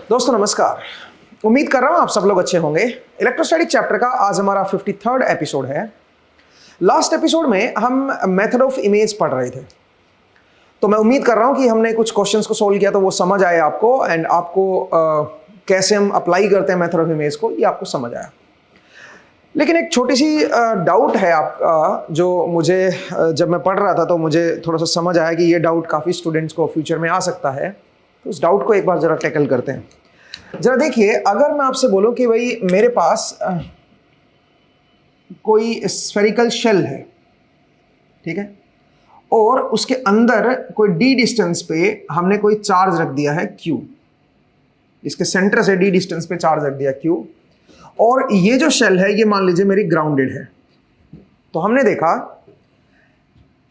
दोस्तों नमस्कार। उम्मीद कर रहा हूं आप सब लोग अच्छे होंगे। इलेक्ट्रोस्टैटिक चैप्टर का आज हमारा 53rd एपिसोड है। लास्ट एपिसोड में हम मेथड ऑफ इमेज पढ़ रहे थे, तो मैं उम्मीद कर रहा हूं कि हमने कुछ क्वेश्चंस को सोल्व किया तो वो समझ आए आपको, एंड आपको कैसे हम अप्लाई करते हैं मेथड ऑफ इमेज को, ये आपको समझ आया। लेकिन एक छोटी सी डाउट है आपका, जो मुझे जब मैं पढ़ रहा था तो मुझे थोड़ा सा समझ आया कि ये डाउट काफ़ी स्टूडेंट्स को फ्यूचर में आ सकता है। तो उस डाउट को एक बार ज़रा टैकल करते हैं। जरा देखिए, अगर मैं आपसे बोलूं कि भाई मेरे पास कोई स्फेरिकल शेल है, ठीक है, और उसके अंदर कोई d डिस्टेंस पे हमने कोई चार्ज रख दिया है q, इसके सेंटर से d डिस्टेंस पे चार्ज रख दिया q, और ये जो शेल है ये मान लीजिए मेरी ग्राउंडेड है। तो हमने देखा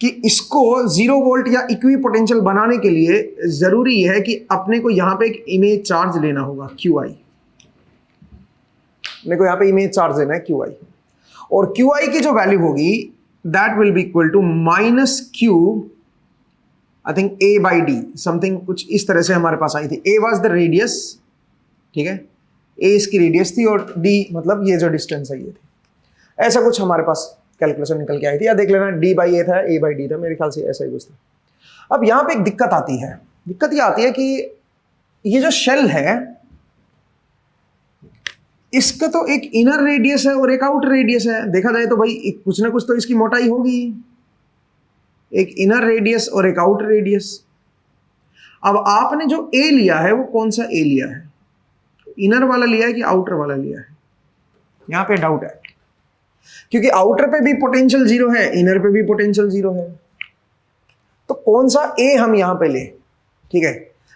कि इसको 0 वोल्ट या इक्वी पोटेंशियल बनाने के लिए जरूरी है कि अपने को यहां पे एक इमेज चार्ज लेना होगा QI। अपने को यहां पे इमेज चार्ज लेना है QI, और QI की जो वैल्यू होगी that will be equal to -Q, I think A by D, something कुछ इस तरह से हमारे पास आई थी। A वाज द रेडियस, ठीक है, A इसकी रेडियस थी और D मतलब ये जो डिस्टेंस है ये थी। ऐसा कुछ हमारे पास कैलकुलेशन निकल के आई थी, या देख लेना D by A था, A by D था, मेरे ख्याल से ऐसा ही कुछ था। अब यहां पे एक दिक्कत आती है। दिक्कत ये आती है कि ये जो शेल है इसका तो एक इनर रेडियस है और एक आउटर रेडियस है। देखा जाए तो भाई कुछ ना कुछ तो इसकी मोटाई होगी, एक इनर रेडियस और एक आउटर रेडियस। अब आपने जो A लिया है वो कौन सा A लिया है, इनर वाला लिया है कि आउटर वाला लिया है? यहां पे डाउट है, क्योंकि आउटर पे भी पोटेंशियल 0 है, इनर पे भी पोटेंशियल 0 है। तो कौन सा A हम यहां पे ले, ठीक है,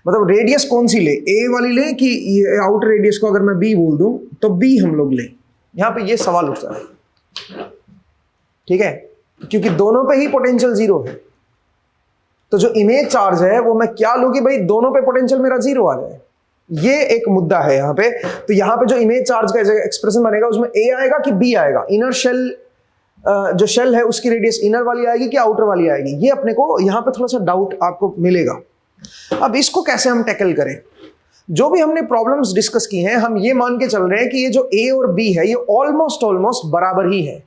मतलब रेडियस कौन सी ले, A वाली ले कि ये आउटर रेडियस को अगर मैं B बोल दूं तो B हम लोग ले? यहां पे ये सवाल उठता है, ठीक है, क्योंकि दोनों पे ही पोटेंशियल 0 है। तो जो इमेज चार्ज है वो मैं क्या लूं कि भाई दोनों पे पोटेंशियल मेरा 0 आ जाए, ये एक मुद्दा है यहाँ पे। तो यहाँ पे जो इमेज चार्ज का एक्सप्रेशन बनेगा उसमें A आएगा कि B आएगा, इनर शेल जो शेल है उसकी रेडियस इनर वाली आएगी कि आउटर वाली आएगी, ये अपने को यहाँ पे थोड़ा सा डाउट आपको मिलेगा। अब इसको कैसे हम टैकल करें? जो भी हमने प्रॉब्लम्स डिस्कस की हैं, हम ये मान के चल रहे हैं कि ये जो A और B है ये ऑलमोस्ट बराबर ही है,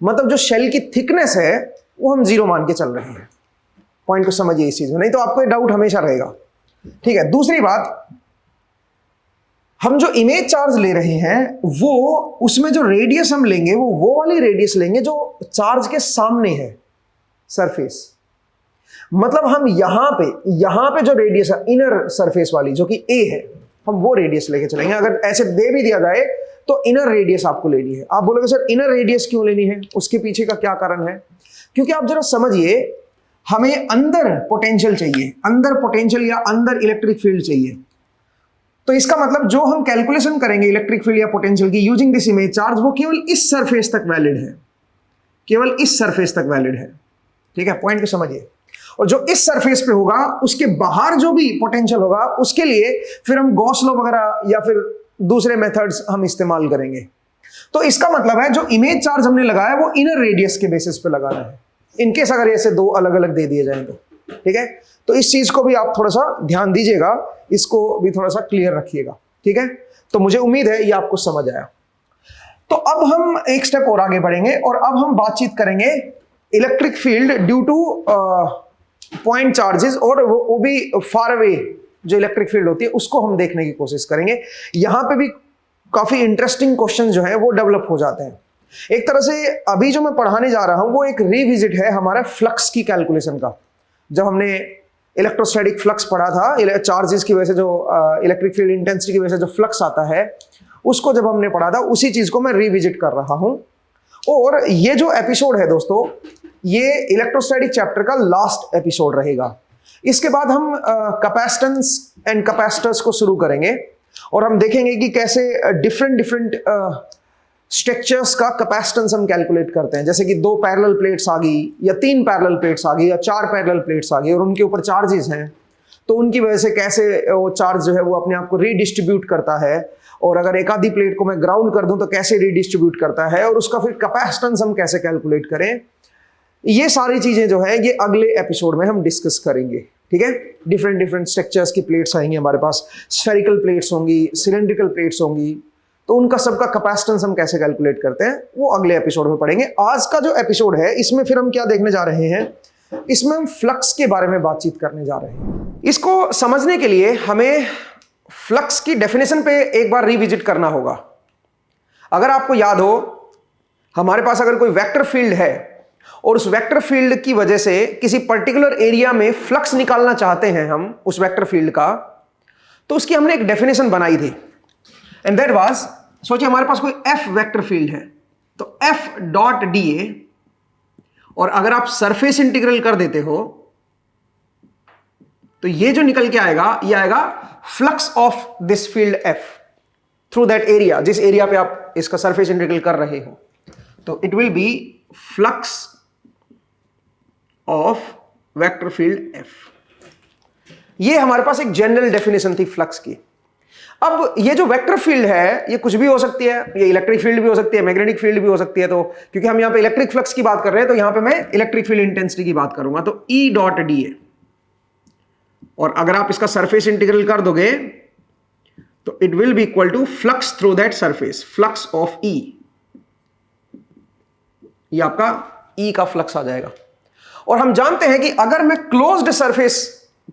मतलब जो शेल की थिकनेस है वो हम 0 मान के चल रहे हैं। पॉइंट को समझिए इस चीज में, नहीं तो आपको ये डाउट हमेशा रहेगा, ठीक है। दूसरी बात, हम जो इमेज चार्ज ले रहे हैं वो उसमें जो रेडियस हम लेंगे वो वाली रेडियस लेंगे जो चार्ज के सामने है, सरफेस। मतलब हम यहां पे जो रेडियस है इनर सरफेस वाली जो कि A है, हम वो रेडियस लेके चलेंगे। अगर ऐसे दे भी दिया जाए तो इनर रेडियस आपको लेनी है। आप बोलोगे सर इनर रेडियस क्यों लेनी है, उसके पीछे का क्या कारण है? क्योंकि आप जरा समझिए, हमें अंदर पोटेंशियल चाहिए, अंदर पोटेंशियल या अंदर इलेक्ट्रिक फील्ड चाहिए। तो इसका मतलब जो हम कैलकुलेशन करेंगे इलेक्ट्रिक फील्ड या पोटेंशियल की यूजिंग दिस इमेज चार्ज, वो केवल इस सरफेस तक वैलिड है, केवल इस सरफेस तक वैलिड है, ठीक है। पॉइंट को समझिए। और जो इस सरफेस पे होगा उसके बाहर जो भी पोटेंशियल होगा उसके लिए फिर हम गॉस लॉ वगैरह या फिर दूसरे मेथड्स हम इस्तेमाल करेंगे। तो इसका मतलब है जो इमेज चार्ज हमने लगाया वो इनर रेडियस के बेसिस पे लगाना है, इनकेस अगर ऐसे दो अलग अलग दे दिए जाए तो, ठीक है। तो इस चीज को भी आप थोड़ा सा ध्यान दीजिएगा, इसको भी थोड़ा सा क्लियर रखिएगा, ठीक है। तो मुझे उम्मीद है ये आपको समझ आया। तो अब हम एक स्टेप और आगे बढ़ेंगे और अब हम बातचीत करेंगे electric field due two point charges, और वो भी फार अवे जो इलेक्ट्रिक फील्ड होती है उसको हम देखने की कोशिश करेंगे। यहां पे भी काफी इंटरेस्टिंग क्वेश्चन जो है वो डेवलप हो जाते हैं। एक तरह से अभी जो मैं पढ़ाने जा रहा हूं वो एक रिविजिट है हमारा फ्लक्स की कैलकुलेशन का। जब हमने इलेक्ट्रोस्टैटिक फ्लक्स पढ़ा था, चार्जेस की वजह से जो इलेक्ट्रिक फील्ड इंटेंसिटी की वजह से जो फ्लक्स आता है उसको जब हमने पढ़ा था, उसी चीज को मैं रिविजिट कर रहा हूं। और ये जो एपिसोड है दोस्तों, ये इलेक्ट्रोस्टैटिक चैप्टर का लास्ट एपिसोड रहेगा। इसके बाद हम कैपेसिटेंस एंड कैपेसिटर्स को शुरू करेंगे और हम देखेंगे कि कैसे डिफरेंट स्ट्रक्चर्स का कैपेसिटेंस हम कैलकुलेट करते हैं। जैसे कि 2 पैरेलल प्लेट्स आ गई या 3 पैरेलल प्लेट्स आ गई या 4 पैरेलल प्लेट्स आ गई और उनके ऊपर चार्जेस हैं, तो उनकी वजह से कैसे वो चार्ज जो है वो अपने आप को रीडिस्ट्रीब्यूट करता है, और अगर एक आधी प्लेट को मैं ग्राउंड कर दूं तो कैसे रीडिस्ट्रीब्यूट करता है, और उसका फिर कैपेसिटेंस हम कैसे कैलकुलेट करें। ये सारी चीजें जो है ये अगले एपिसोड में हम डिस्कस करेंगे, ठीक है, डिफरेंट डिफरेंट स्ट्रक्चर्स की प्लेट्स आएंगी हमारे पास, स्फेरिकल प्लेट्स होंगी, सिलेंड्रिकल प्लेट्स होंगी, तो उनका सबका कैपेसिटेंस हम कैसे कैलकुलेट करते हैं वो अगले एपिसोड में पढ़ेंगे। आज का जो एपिसोड है इसमें फिर हम क्या देखने जा रहे हैं, इसमें हम फ्लक्स के बारे में बातचीत करने जा रहे हैं। इसको समझने के लिए हमें फ्लक्स की डेफिनेशन पे एक बार रिविजिट करना होगा। अगर आपको याद हो, हमारे पास अगर कोई वेक्टर फील्ड है और उस वेक्टर फील्ड की वजह से किसी पर्टिकुलर एरिया में फ्लक्स निकालना चाहते हैं हम उस वेक्टर फील्ड का, तो उसकी हमने एक डेफिनेशन बनाई थी, एंड दैट वाज, सोचिए हमारे पास कोई एफ वेक्टर फील्ड है, तो एफ डॉट डी ए, और अगर आप सरफेस इंटीग्रल कर देते हो तो ये जो निकल के आएगा, ये आएगा flux of this field F through that area, जिस एरिया पे आप इसका सरफेस इंटीग्रल कर रहे हो, तो it will B flux of vector field F. ये हमारे पास एक जनरल डेफिनेशन थी फ्लक्स की। अब ये जो वेक्टर फील्ड है ये कुछ भी हो सकती है, ये इलेक्ट्रिक फील्ड भी हो सकती है, मैग्नेटिक फील्ड भी हो सकती है, तो क्योंकि हम यहां पे इलेक्ट्रिक फ्लक्स की बात कर रहे हैं तो यहां पे मैं इलेक्ट्रिक फील्ड इंटेंसिटी की बात करूंगा, तो ई डॉट डी ए, और अगर आप इसका सरफेस इंटीग्रल कर दोगे तो it will be equal to flux through that surface, flux of E, ये आपका ई का फ्लक्स आ जाएगा। और हम जानते हैं कि अगर मैं क्लोज्ड सरफेस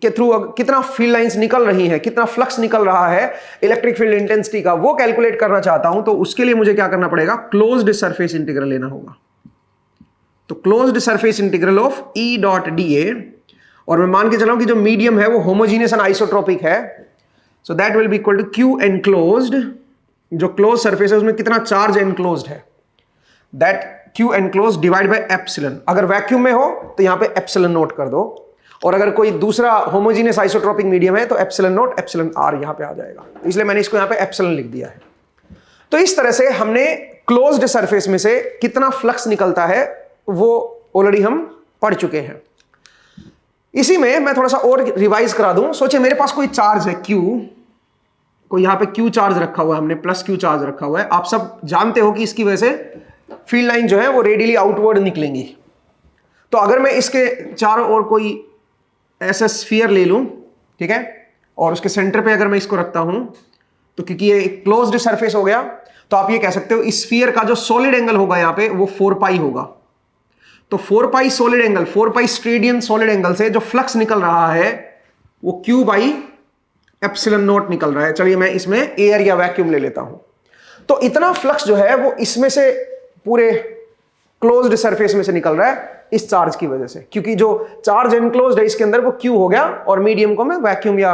के थ्रू कितना फील्ड लाइंस निकल रही हैं, कितना फ्लक्स निकल रहा है इलेक्ट्रिक फील्ड इंटेंसिटी का, वो कैलकुलेट करना चाहता हूं, तो उसके लिए मुझे क्या करना पड़ेगा, क्लोज्ड सरफेस इंटीग्रल लेना होगा। तो closed surface integral of E dot D A, और मैं मान के चलाऊं कि जो मीडियम है वो होमोजीनियस एंड आइसोट्रोपिक है, so that will be equal to Q enclosed, जो क्लोज सरफेस है उसमें कितना चार्ज एनक्लोज्ड है, that Q enclosed divide by epsilon. अगर वैक्यूम में हो तो यहां पे एप्सिलॉन नोट कर दो, और अगर कोई दूसरा होमोजीनियस आइसोट्रोपिक मीडियम है तो एप्सिलॉन नोट एप्सिलॉन आर यहां पे आ जाएगा, इसलिए मैंने इसको यहां पे एप्सिलॉन लिख दिया है। तो इस तरह से हमने क्लोज्ड सरफेस में से कितना फ्लक्स निकलता है वो ऑलरेडी हम पढ़ चुके हैं। इसी में मैं थोड़ा सा और रिवाइज करा दूं। सोचिए मेरे पास कोई चार्ज है Q, कोई यहां पे Q चार्ज रखा हुआ है, हमने प्लस Q चार्ज रखा हुआ है। आप सब जानते हो कि इसकी वजह से फील्ड लाइन जो है वो रेडियली आउटवर्ड निकलेंगी। तो अगर मैं इसके चारों ओर कोई ऐसा स्फीयर ले लूं, ठीक है, और उसके सेंटर पे अगर मैं इसको रखता हूं, तो क्योंकि ये एक क्लोज्ड सरफेस हो गया, तो आप ये कह सकते हो इस स्फीयर का जो सॉलिड एंगल होगा यहां पे वो 4 पाई होगा। तो 4 पाई सॉलिड एंगल, 4 पाई स्ट्रेडियन सॉलिड एंगल से जो फ्लक्स निकल रहा है वो Q बाई एप्सिलॉन नॉट निकल रहा है। चलिए मैं इसमें एयर या वैक्यूम ले लेता हूं, तो इतना फ्लक्स जो है वो इसमें से पूरे क्लोज्ड सरफेस में से निकल रहा है इस चार्ज की वजह से, क्योंकि जो चार्ज एनक्लोज्ड है इसके अंदर वो Q हो गया, और मीडियम को मैं वैक्यूम या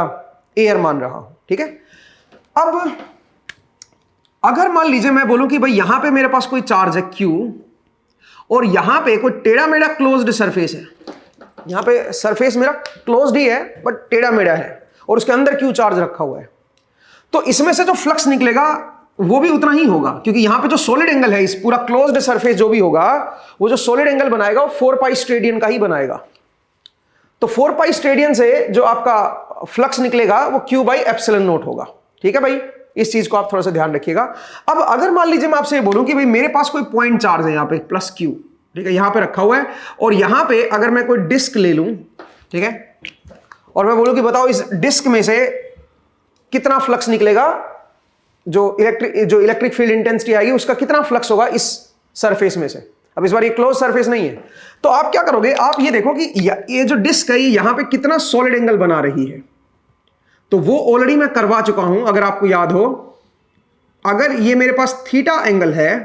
एयर मान रहा हूं, ठीक है। अब अगर मान लीजिए मैं बोलूं कि भाई यहां पे मेरे पास कोई चार्ज है Q, और यहां पे कोई टेढ़ा मेढ़ा क्लोज्ड सरफेस है, यहां पे सरफेस मेरा क्लोज्ड ही है बट टेढ़ा मेढ़ा है, और उसके अंदर Q चार्ज रखा हुआ है, तो इसमें से जो फ्लक्स निकलेगा वो भी उतना ही होगा, क्योंकि यहां पे जो सॉलिड एंगल है, इस पूरा क्लोज्ड सरफेस जो भी होगा, वो जो सॉलिड एंगल बनाएगा वो 4 पाई स्ट्रेडियन का ही बनाएगा। तो 4 पाई स्ट्रेडियन से जो आपका फ्लक्स निकलेगा वो Q बाई एप्सिलॉन नॉट होगा, ठीक है भाई, इस चीज को आप थोड़ा सा ध्यान रखिएगा। अब अगर मान लीजिए मैं आपसे बोलूं कि भाई मेरे पास कोई पॉइंट चार्ज है यहां पे प्लस Q, ठीक है, यहां पे रखा हुआ है, और यहां पे अगर मैं कोई डिस्क ले लूं, ठीक है, और मैं बोलूं कि बताओ इस डिस्क में से कितना फ्लक्स निकलेगा, जो इलेक्ट्रिक फील्ड इंटेंसिटी आएगी उसका कितना फ्लक्स होगा इस सरफेस में से। अब इस बार ये क्लोज सरफेस नहीं है, तो आप क्या करोगे, आप ये देखो कि ये जो डिस्क है यहां पे कितना सॉलिड एंगल बना रही है, तो वो ऑलरेडी मैं करवा चुका हूं। अगर आपको याद हो, अगर ये मेरे पास थीटा एंगल है,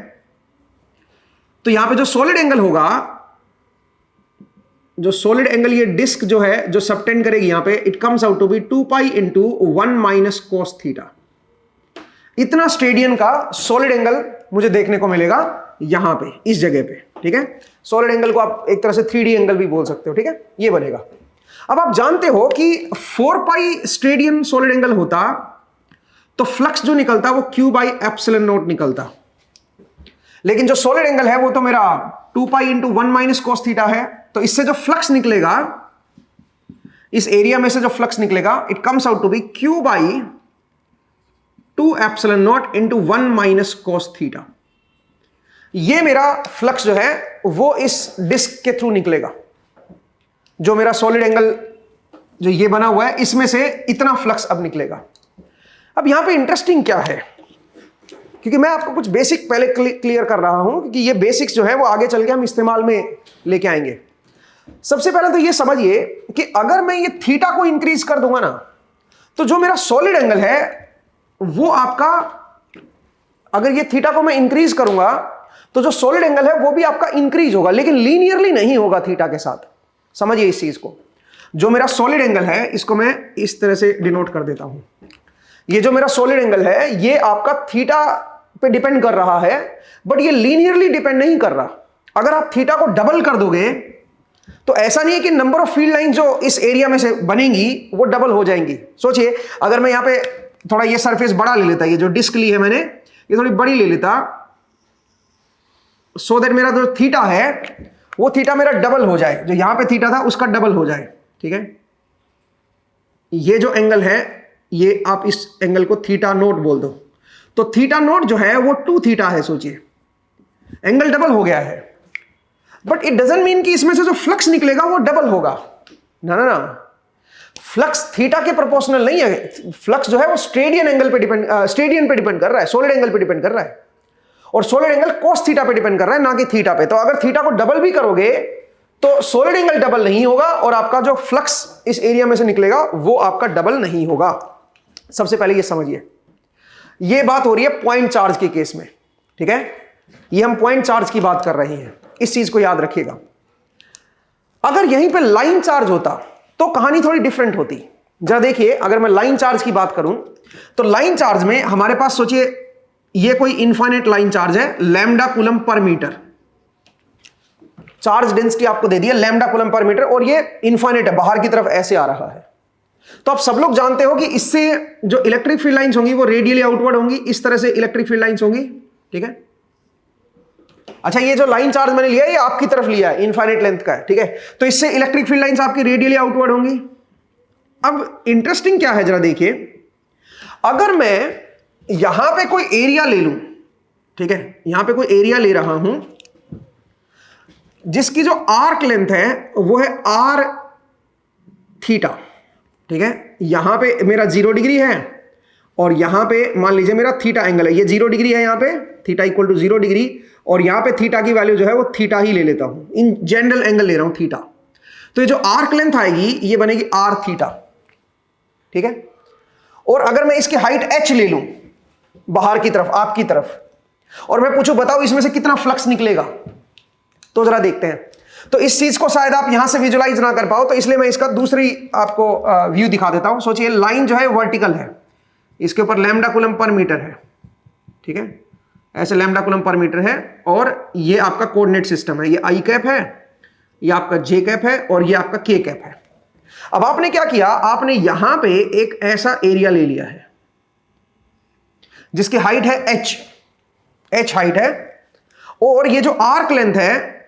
तो यहां पे जो सॉलिड एंगल होगा, जो सॉलिड एंगल ये डिस्क जो है जो सबटेंड करेगी यहां पे, it comes out to be 2 pi into 1 minus cos theta. इतना स्टेडियन का सॉलिड एंगल मुझे देखने को मिलेगा यहां पे, इस जगह पे, ठीक है। सॉलिड एंगल को आप एक तरह से 3D एंगल भी बोल सकते हो, ठीक है, ये बनेगा। अब आप जानते हो कि 4 पाई स्टेडियन सॉलिड एंगल होता तो फ्लक्स जो निकलता वो Q बाई एप्सिलॉन नॉट निकलता, लेकिन जो सॉलिड एंगल है वो तो मेरा 2 pi into 1 minus cos theta है, तो इससे जो फ्लक्स निकलेगा, इस एरिया में से जो फ्लक्स निकलेगा, it comes out to be Q by 2 epsilon not into 1 minus cos theta. ये मेरा फ्लक्स जो है वो इस डिस्क के थ्रू निकलेगा, जो मेरा सॉलिड एंगल जो ये बना हुआ है इसमें से इतना फ्लक्स अब निकलेगा। अब यहां पे इंटरेस्टिंग क्या है, क्योंकि मैं आपको कुछ बेसिक पहले क्लियर कर रहा हूं, क्योंकि ये बेसिक्स जो है वो आगे चल के हम इस्तेमाल में लेके आएंगे। सबसे पहले तो ये समझिए कि अगर मैं ये थीटा को इंक्रीज कर दूंगा ना, तो जो मेरा सॉलिड एंगल है वो आपका, अगर ये थीटा को मैं इंक्रीज करूंगा तो जो सॉलिड एंगल है वो भी आपका इंक्रीज होगा, लेकिन लीनियरली नहीं होगा थीटा के साथ। समझिए इस चीज को। जो मेरा सॉलिड एंगल है इसको मैं इस तरह से डिनोट कर देता हूं। ये जो मेरा सॉलिड एंगल है ये आपका थीटा पे डिपेंड कर रहा है, बट ये लीनियरली डिपेंड नहीं कर रहा। अगर आप थीटा को डबल कर दोगे तो ऐसा नहीं है कि नंबर ऑफ फील्ड लाइन जो इस एरिया में से बनेंगी वो डबल हो जाएंगी। सोचिए अगर मैं यहां पे थोड़ा ये सरफेस बड़ा ले लेता, ये जो डिस्क ली है मैंने ये थोड़ी बड़ी ले लेता, सो दैट मेरा जो थीटा है वो थीटा मेरा डबल हो जाए, जो यहां पे थीटा था उसका डबल हो जाए। ठीक है, ये जो एंगल है ये आप इस एंगल को थीटा नोट बोल दो, तो थीटा नोट जो है वो 2 थीटा है। सोचिए एंगल डबल हो गया है, बट इट डजंट मीन कि इसमें से जो फ्लक्स निकलेगा वो डबल होगा। ना ना ना, फ्लक्स थीटा के प्रोपोर्शनल नहीं है। फ्लक्स जो है वो स्टेडियन एंगल पे डिपेंड कर रहा है, सॉलिड एंगल पे डिपेंड कर रहा है, और सॉलिड एंगल कोस थीटा पे डिपेंड कर रहा है, ना कि थीटा पे। तो अगर थीटा को डबल भी करोगे तो सॉलिड एंगल डबल नहीं होगा, और आपका जो फ्लक्स इस एरिया में से निकलेगा वो आपका डबल नहीं होगा। सबसे पहले ये समझिए, ये बात हो रही है पॉइंट चार्ज के केस में। ठीक है, ये हम पॉइंट चार्ज की बात कर रहे हैं, इस चीज को याद रखिएगा। अगर यहीं पे लाइन चार्ज होता तो कहानी थोड़ी डिफरेंट होती। जरा देखिए, अगर मैं लाइन चार्ज की बात करूं तो लाइन चार्ज में हमारे पास, सोचिए ये कोई इनफाइनाइट लाइन चार्ज है, lambda coulomb per metre. Charge density आपको दे दी है लैम्डा कूलम पर मीटर, और ये इनफाइनाइट है, बाहर की तरफ ऐसे आ रहा है। तो आप सब लोग जानते हो कि इससे जो इलेक्ट्रिक फील्ड लाइंस होंगी वो रेडियली आउटवर्ड होंगी, इस तरह से इलेक्ट्रिक फील्ड लाइंस होंगी। ठीक है, अच्छा ये जो लाइन चार्ज मैंने लिया है ये आपकी तरफ लिया है, इनफाइनाइट लेंथ का है। ठीक है, तो इससे इलेक्ट्रिक फील्ड लाइंस आपकी रेडियली आउटवर्ड होंगी। अब इंटरेस्टिंग क्या है, जरा देखिए, अगर मैं यहां पे कोई एरिया ले लूं, ठीक है, यहां पे कोई एरिया ले रहा हूं जिसकी जो आर्क लेंथ है वो है आर थीटा। ठीक है, यहां पे मेरा 0 डिग्री है, और यहां पे मान लीजिए मेरा थीटा एंगल है, ये 0 डिग्री है, यहां पे थीटा इक्वल टू 0 डिग्री, और यहां पे थीटा की वैल्यू जो है वो थीटा ही ले लेता हूं, इन जनरल एंगल ले रहा हूं थीटा। तो ये जो आर्क लेंथ आएगी ये बनेगी आर थीटा। ठीक है, और अगर मैं इसकी हाइट h ले लूं बाहर की तरफ, आपकी तरफ, और मैं पूछूं बताओ इसमें से कितना फ्लक्स निकलेगा, तो जरा देखते हैं। तो इस चीज को शायद आप यहां से विजुलाइज ना कर पाओ, तो इसलिए मैं इसका दूसरी आपको व्यू दिखा देता हूं। सोचिए लाइन जो है वर्टिकल है, इसके ऊपर लैम्डा कूलम पर मीटर है। ठीक है, ऐसे लैम्डा कूलम पर मीटर है, और ये आपका कोऑर्डिनेट सिस्टम है, ये आई कैप है, ये आपका जे कैप है, और ये आपका के कैप है। अब आपने क्या किया, आपने यहां पे एक ऐसा एरिया ले लिया है जिसकी हाइट है h हाइट है, और ये जो आर्क लेंथ है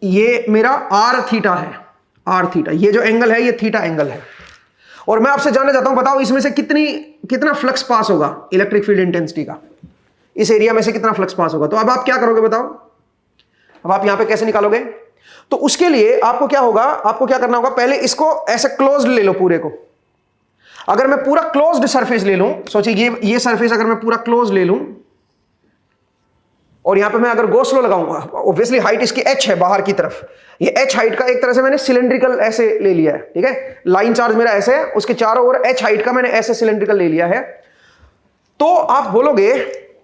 ये मेरा आर थीटा है, आर थीटा, ये जो एंगल है ये थीटा एंगल है। और मैं आपसे जानना चाहता हूं बताओ इसमें से कितना फ्लक्स पास होगा इलेक्ट्रिक फील्ड इंटेंसिटी का, इस एरिया में से कितना फ्लक्स पास होगा। तो अब आप क्या करोगे बताओ, अब आप यहां पे कैसे निकालोगे। तो उसके लिए आपको क्या होगा, आपको क्या करना होगा, पहले इसको ऐसे क्लोज्ड ले लो पूरे को। अगर मैं पूरा क्लोज्ड सरफेस ले लूं, सोचिए ये सरफेस अगर मैं पूरा क्लोज ले लूं, और यहां पे मैं अगर गो स्लो लगाऊंगा, ऑब्वियसली हाइट इसकी h है बाहर की तरफ, ये h हाइट का एक तरह से मैंने सिलेंड्रिकल ऐसे ले लिया है। ठीक है, लाइन चार्ज मेरा ऐसे है, उसके चारों ओर h हाइट का मैंने ऐसे सिलेंड्रिकल ले लिया है। तो आप बोलोगे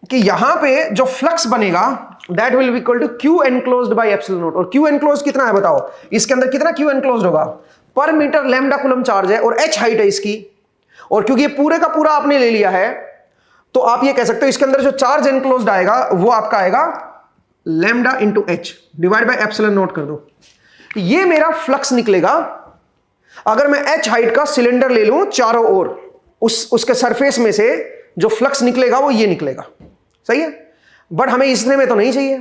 कि यहां पे जो फ्लक्स बनेगा that will be equal to Q enclosed by epsilon not. और क्यू एनक्लोज्ड कितना है बताओ, इसके अंदर कितना क्यू एनक्लोज्ड होगा, पर मीटर लैम्डा कूलम चार्ज है, और h हाइट है इसकी, और क्योंकि ये पूरे का पूरा आपने ले लिया है तो आप ये कह सकते हो इसके अंदर जो चार्ज एनक्लोज्ड आएगा वो आपका आएगा lambda into H divide by epsilon not कर दो। ये मेरा फ्लक्स निकलेगा अगर मैं h हाइट का सिलेंडर ले लूं चारों ओर, उसके सरफेस में से जो फ्लक्स निकलेगा वो ये निकलेगा। सही है, बट हमें इसने में तो नहीं चाहिए।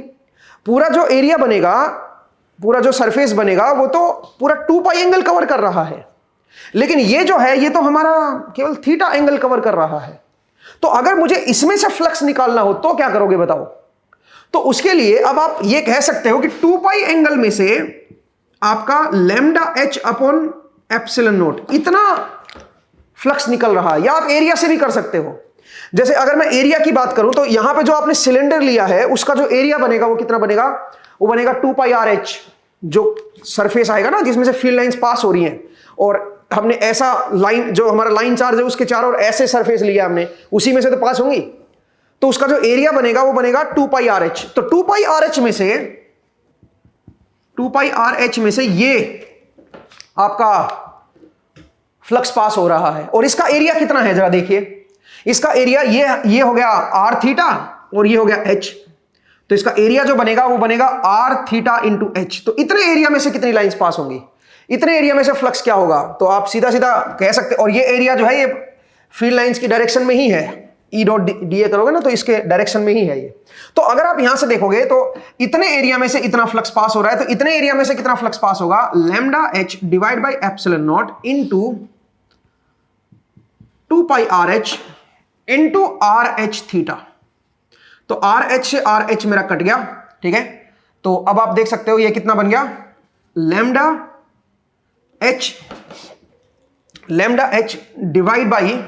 पूरा जो एरिया बनेगा, पूरा जो सरफेस बनेगा वो तो पूरा 2 पाई एंगल कवर कर रहा है, लेकिन ये जो है ये तो हमारा केवल थीटा एंगल कवर कर रहा है। तो अगर मुझे इसमें से फ्लक्स निकालना हो तो क्या करोगे बताओ। तो उसके लिए अब आप ये कह सकते हो कि 2 पाई एंगल में से आपका lambda H upon epsilon note, इतना फ्लक्स निकल रहा है। या आप एरिया से भी कर सकते हो। जैसे अगर मैं एरिया की बात करूं तो यहां पे जो आपने सिलेंडर लिया है उसका जो एरिया बनेगा वो कितना बनेगा, वो बनेगा 2 पाई आर एच, जो सरफेस आएगा ना जिसमें से फील्ड लाइंस पास हो रही हैं, और हमने ऐसा लाइन, जो हमारा लाइन चार्ज है उसके चारों ओर ऐसे सरफेस लिया हमने, उसी में से तो पास होंगी, तो उसका जो एरिया बनेगा वो बनेगा 2 पाई आर एच। तो 2 पाई आर एच में से, 2 पाई आर एच में से ये आपका फ्लक्स पास हो रहा है। और इसका एरिया कितना है जरा देखिए, इसका एरिया ये हो गया आर थीटा और ये हो गया एच, तो इसका एरिया जो बनेगा वो बनेगा आर थीटा इंटू एच। तो इतने एरिया में से कितनी लाइंस पास होंगी, इतने एरिया में से फ्लक्स क्या होगा, तो आप सीधा सीधा कह सकते, और ये एरिया जो है ये फील्ड लाइंस की डायरेक्शन में ही है, ई डॉट डी ए करोगे ना तो इसके डायरेक्शन में ही है ये। तो अगर आप यहां से देखोगे तो इतने एरिया में से इतना फ्लक्स पास हो रहा है, तो इतने एरिया में से कितना फ्लक्स पास होगा, lambda H divide by epsilon not into 2 pi R H into R H theta. तो आर एच से आर एच मेरा कट गया, ठीक है। तो अब आप देख सकते हो ये कितना बन गया, lambda H divide by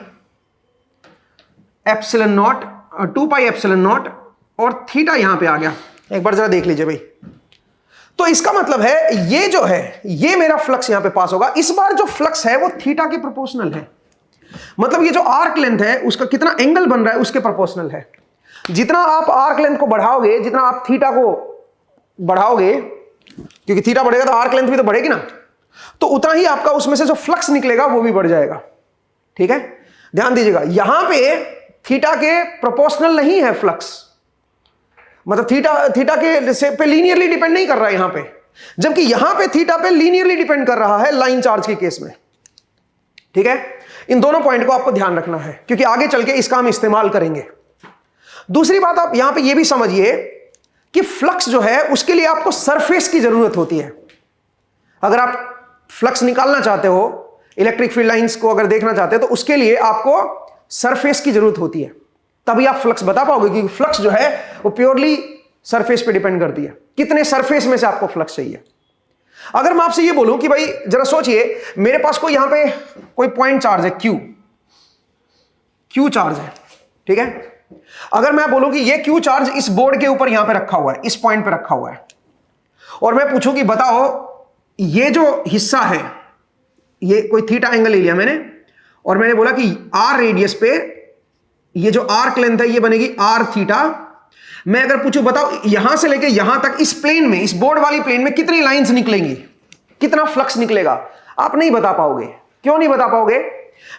epsilon not, 2 pi epsilon not, और थीटा यहां पे आ गया। एक बार जरा देख लीजिए भाई। तो इसका मतलब है ये जो है ये मेरा फ्लक्स यहां पे पास होगा। इस बार जो फ्लक्स है वो थीटा के प्रोपोर्शनल है, मतलब ये जो आर्क लेंथ है उसका कितना एंगल बन रहा है उसके प्रोपोर्शनल है। जितना आप आर्क लेंथ को बढ़ाओगे, जितना आप थीटा को बढ़ाओगे, क्योंकि थीटा बढ़ेगा तो आर्क लेंथ भी तो बढ़ेगी ना, तो उतना ही आपका उसमें से जो फ्लक्स निकलेगा वो भी बढ़ जाएगा, ठीक है। ध्यान दीजिएगा, यहां पे थीटा के प्रोपोर्शनल नहीं है फ्लक्स, मतलब थीटा के से पे लीनियरली डिपेंड नहीं कर रहा है यहां पे, जबकि यहां पे थीटा पे लीनियरली डिपेंड कर रहा है लाइन चार्ज के केस में, ठीक है। इन दोनों पॉइंट को आपको ध्यान रखना है क्योंकि आगे चल के इसका हम इस्तेमाल करेंगे। दूसरी बात आप यहां पे ये भी समझिए कि फ्लक्स जो है उसके लिए आपको सरफेस की जरूरत होती है। अगर आप फ्लक्स निकालना चाहते हो, इलेक्ट्रिक फील्ड लाइंस को अगर देखना चाहते हो, तो उसके लिए आपको सरफेस की जरूरत होती है, तभी आप फ्लक्स बता पाओगे, क्योंकि फ्लक्स जो है वो प्योरली सरफेस पे डिपेंड करती है, कितने सरफेस में से आपको फ्लक्स चाहिए। अगर मैं आपसे ये बोलूं कि भाई जरा सोचिए, मेरे पास कोई यहां पे कोई पॉइंट चार्ज है, क्यू चार्ज है, ठीक है। अगर मैं बोलूं कि ये क्यू चार्ज इस बोर्ड के ऊपर यहां पे रखा हुआ है, इस पॉइंट पे रखा हुआ है, और मैं पूछूं कि बताओ ये जो हिस्सा है, ये कोई थीटा एंगल ले लिया मैंने, और मैंने बोला कि आर रेडियस पे ये जो आर्क लेंथ है ये बनेगी आर थीटा। मैं अगर पूछूं बताओ यहां से लेके यहां तक इस प्लेन में, इस बोर्ड वाली प्लेन में कितनी लाइंस निकलेंगी, कितना फ्लक्स निकलेगा, आप नहीं बता पाओगे। क्यों नहीं बता पाओगे?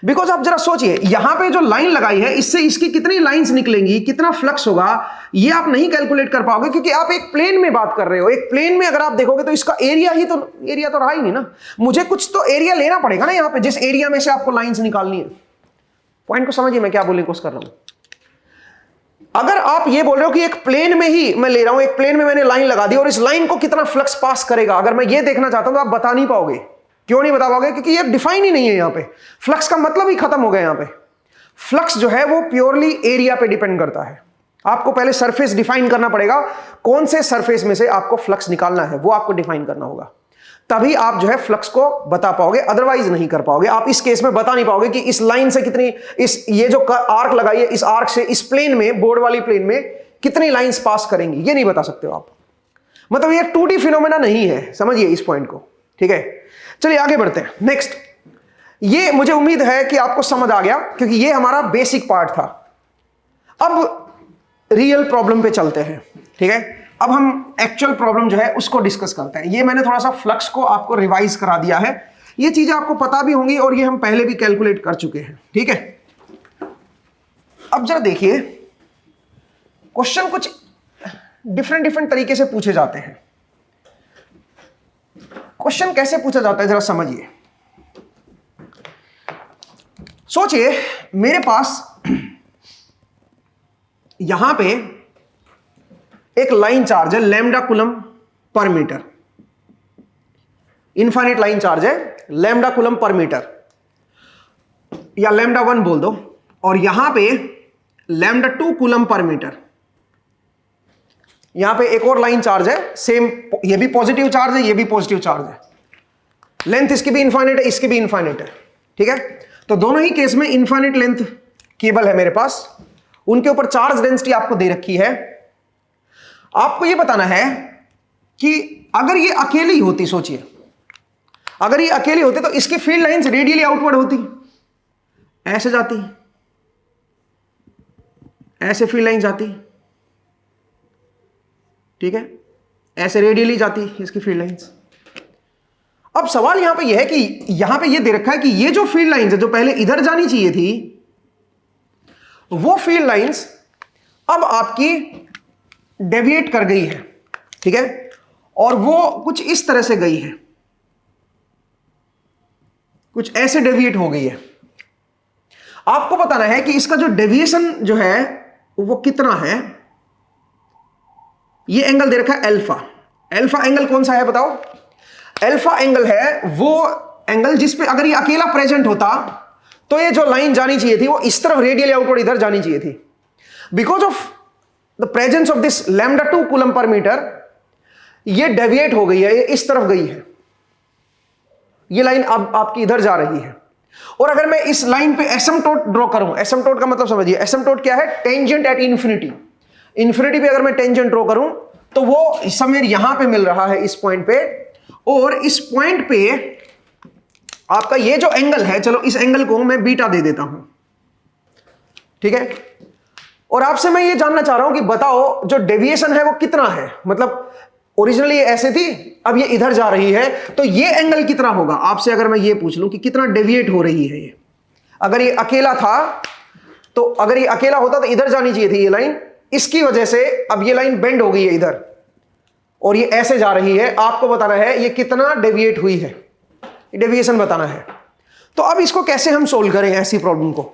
बिकॉज आप जरा सोचिए, यहां पे जो लाइन लगाई है इससे इसकी कितनी लाइंस निकलेंगी, कितना फ्लक्स होगा, ये आप नहीं कैलकुलेट कर पाओगे, क्योंकि आप एक प्लेन में बात कर रहे हो। एक प्लेन में अगर आप देखोगे तो इसका एरिया तो रहा ही नहीं ना, मुझे कुछ तो एरिया लेना पड़ेगा ना यहां पे, जिस एरिया में से आपको लाइंस निकालनी है। पॉइंट को समझिए मैं क्या बोलने की कोशिश कर रहा हूं। अगर आप ये बोल रहे हो कि एक प्लेन में ही मैं ले रहा हूं, एक प्लेन में मैंने लाइन लगा दी और इस लाइन को कितना फ्लक्स पास करेगा, अगर मैं ये देखना चाहता हूं तो आप बता नहीं पाओगे। क्यों नहीं बता पाओगे? क्योंकि ये डिफाइन ही नहीं है यहां पे, फ्लक्स का मतलब ही खत्म हो गया यहां पे। फ्लक्स जो है वो प्योरली एरिया पे डिपेंड करता है। आपको पहले सरफेस डिफाइन करना पड़ेगा, कौन से सरफेस में से आपको फ्लक्स निकालना है वो आपको डिफाइन करना होगा, तभी आप जो है फ्लक्स को बता पाओगे, अदरवाइज नहीं कर पाओगे। आप इस केस में बता नहीं पाओगे कि इस लाइन से कितनी, इस ये जो आर्क लगाई है इस आर्क से इस प्लेन में, बोर्ड वाली प्लेन में कितनी लाइंस पास करेंगी, ये नहीं बता सकते हो आप। मतलब ये 2D फिनोमेना नहीं है, समझिए इस पॉइंट को, ठीक है। चलिए आगे बढ़ते हैं। नेक्स्ट, ये मुझे उम्मीद है कि आपको समझ आ गया, क्योंकि ये हमारा बेसिक पार्ट था। अब रियल प्रॉब्लम पे चलते हैं, ठीक है। अब हम एक्चुअल प्रॉब्लम जो है उसको डिस्कस करते हैं। ये मैंने थोड़ा सा फ्लक्स को आपको रिवाइज करा दिया है, ये चीजें आपको पता भी होंगी और ये हम पहले भी कैलकुलेट कर चुके हैं, ठीक है। अब जरा देखिए, क्वेश्चन कुछ डिफरेंट तरीके से पूछे जाते हैं। क्वेश्चन कैसे पूछा जाता है जरा समझिए। सोचिए मेरे पास यहां पे एक लाइन चार्ज है lambda coulomb per metre, infinite line charge है लैम्डा कूलम पर मीटर, या लैम्डा 1 बोल दो, और यहां पे लैम्डा 2 कूलम पर मीटर। यहां पे एक और लाइन चार्ज है, सेम, ये भी पॉजिटिव चार्ज है, ये भी पॉजिटिव चार्ज है, लेंथ इसकी भी इनफाइनाइट है, इसकी भी इनफाइनाइट है, ठीक है। तो दोनों ही केस में इनफाइनाइट लेंथ केबल है मेरे पास, उनके ऊपर चार्ज डेंसिटी आपको दे रखी है। आपको ये बताना है कि अगर ये अकेली होती, सोचिए अगर ये अकेली होती तो इसकी फील्ड लाइंस रेडियली आउटवर्ड होती, ऐसे जाती, ऐसे फील्ड लाइन जाती, ठीक है, ऐसे रेडियली जाती इसकी फील्ड लाइंस। अब सवाल यहां पे यह है कि यहां पे यह दे रखा है कि ये जो फील्ड लाइंस है जो पहले इधर जानी चाहिए थी, वो फील्ड लाइंस अब आपकी डेविएट कर गई है, ठीक है, और वो कुछ इस तरह से गई है, कुछ ऐसे डेविएट हो गई है। आपको बताना है कि इसका जो डेविएशन जो है वो कितना है। ये एंगल दे रखा है अल्फा। अल्फा एंगल कौन सा है बताओ? अल्फा एंगल है वो एंगल जिस पे अगर ये अकेला प्रेजेंट होता तो ये जो लाइन जानी चाहिए थी वो इस तरफ रेडियली आउटवर्ड इधर जानी चाहिए थी। Because of the presence of this λ2 coulomb per metre ये डेविएट हो गई है, ये इस तरफ गई है, ये लाइन अब आपकी इधर जा रही है। और अगर मैं इस लाइन पे एसिम्पटोट ड्रॉ करूं, एसिम्पटोट का मतलब समझिए, एसिम्पटोट क्या है? Tangent at infinity. इंफिनिटी पे अगर मैं टेंजेंट ड्रॉ करूं तो वो समय यहां पे मिल रहा है इस पॉइंट पे, और इस पॉइंट पे आपका ये जो एंगल है, चलो इस एंगल को मैं बीटा दे देता हूं, ठीक है। और आपसे मैं ये जानना चाह रहा हूं कि बताओ जो डेविएशन है वो कितना है, मतलब ओरिजिनली ये ऐसे थी, अब ये इधर जा रही है, तो ये एंगल कितना होगा? आपसे अगर मैं ये पूछ लूं कि कितना डेविएट हो रही है ये, अगर ये अकेला था तो अगर ये अकेला होता तो इधर जानी चाहिए थी ये लाइन, इसकी वजह से अब ये लाइन बेंड हो गई है इधर और ये ऐसे जा रही है। आपको बताना है ये कितना डेविएट हुई है, डेविएशन बताना है। तो अब इसको कैसे हम सोल्व करें ऐसी प्रॉब्लम को?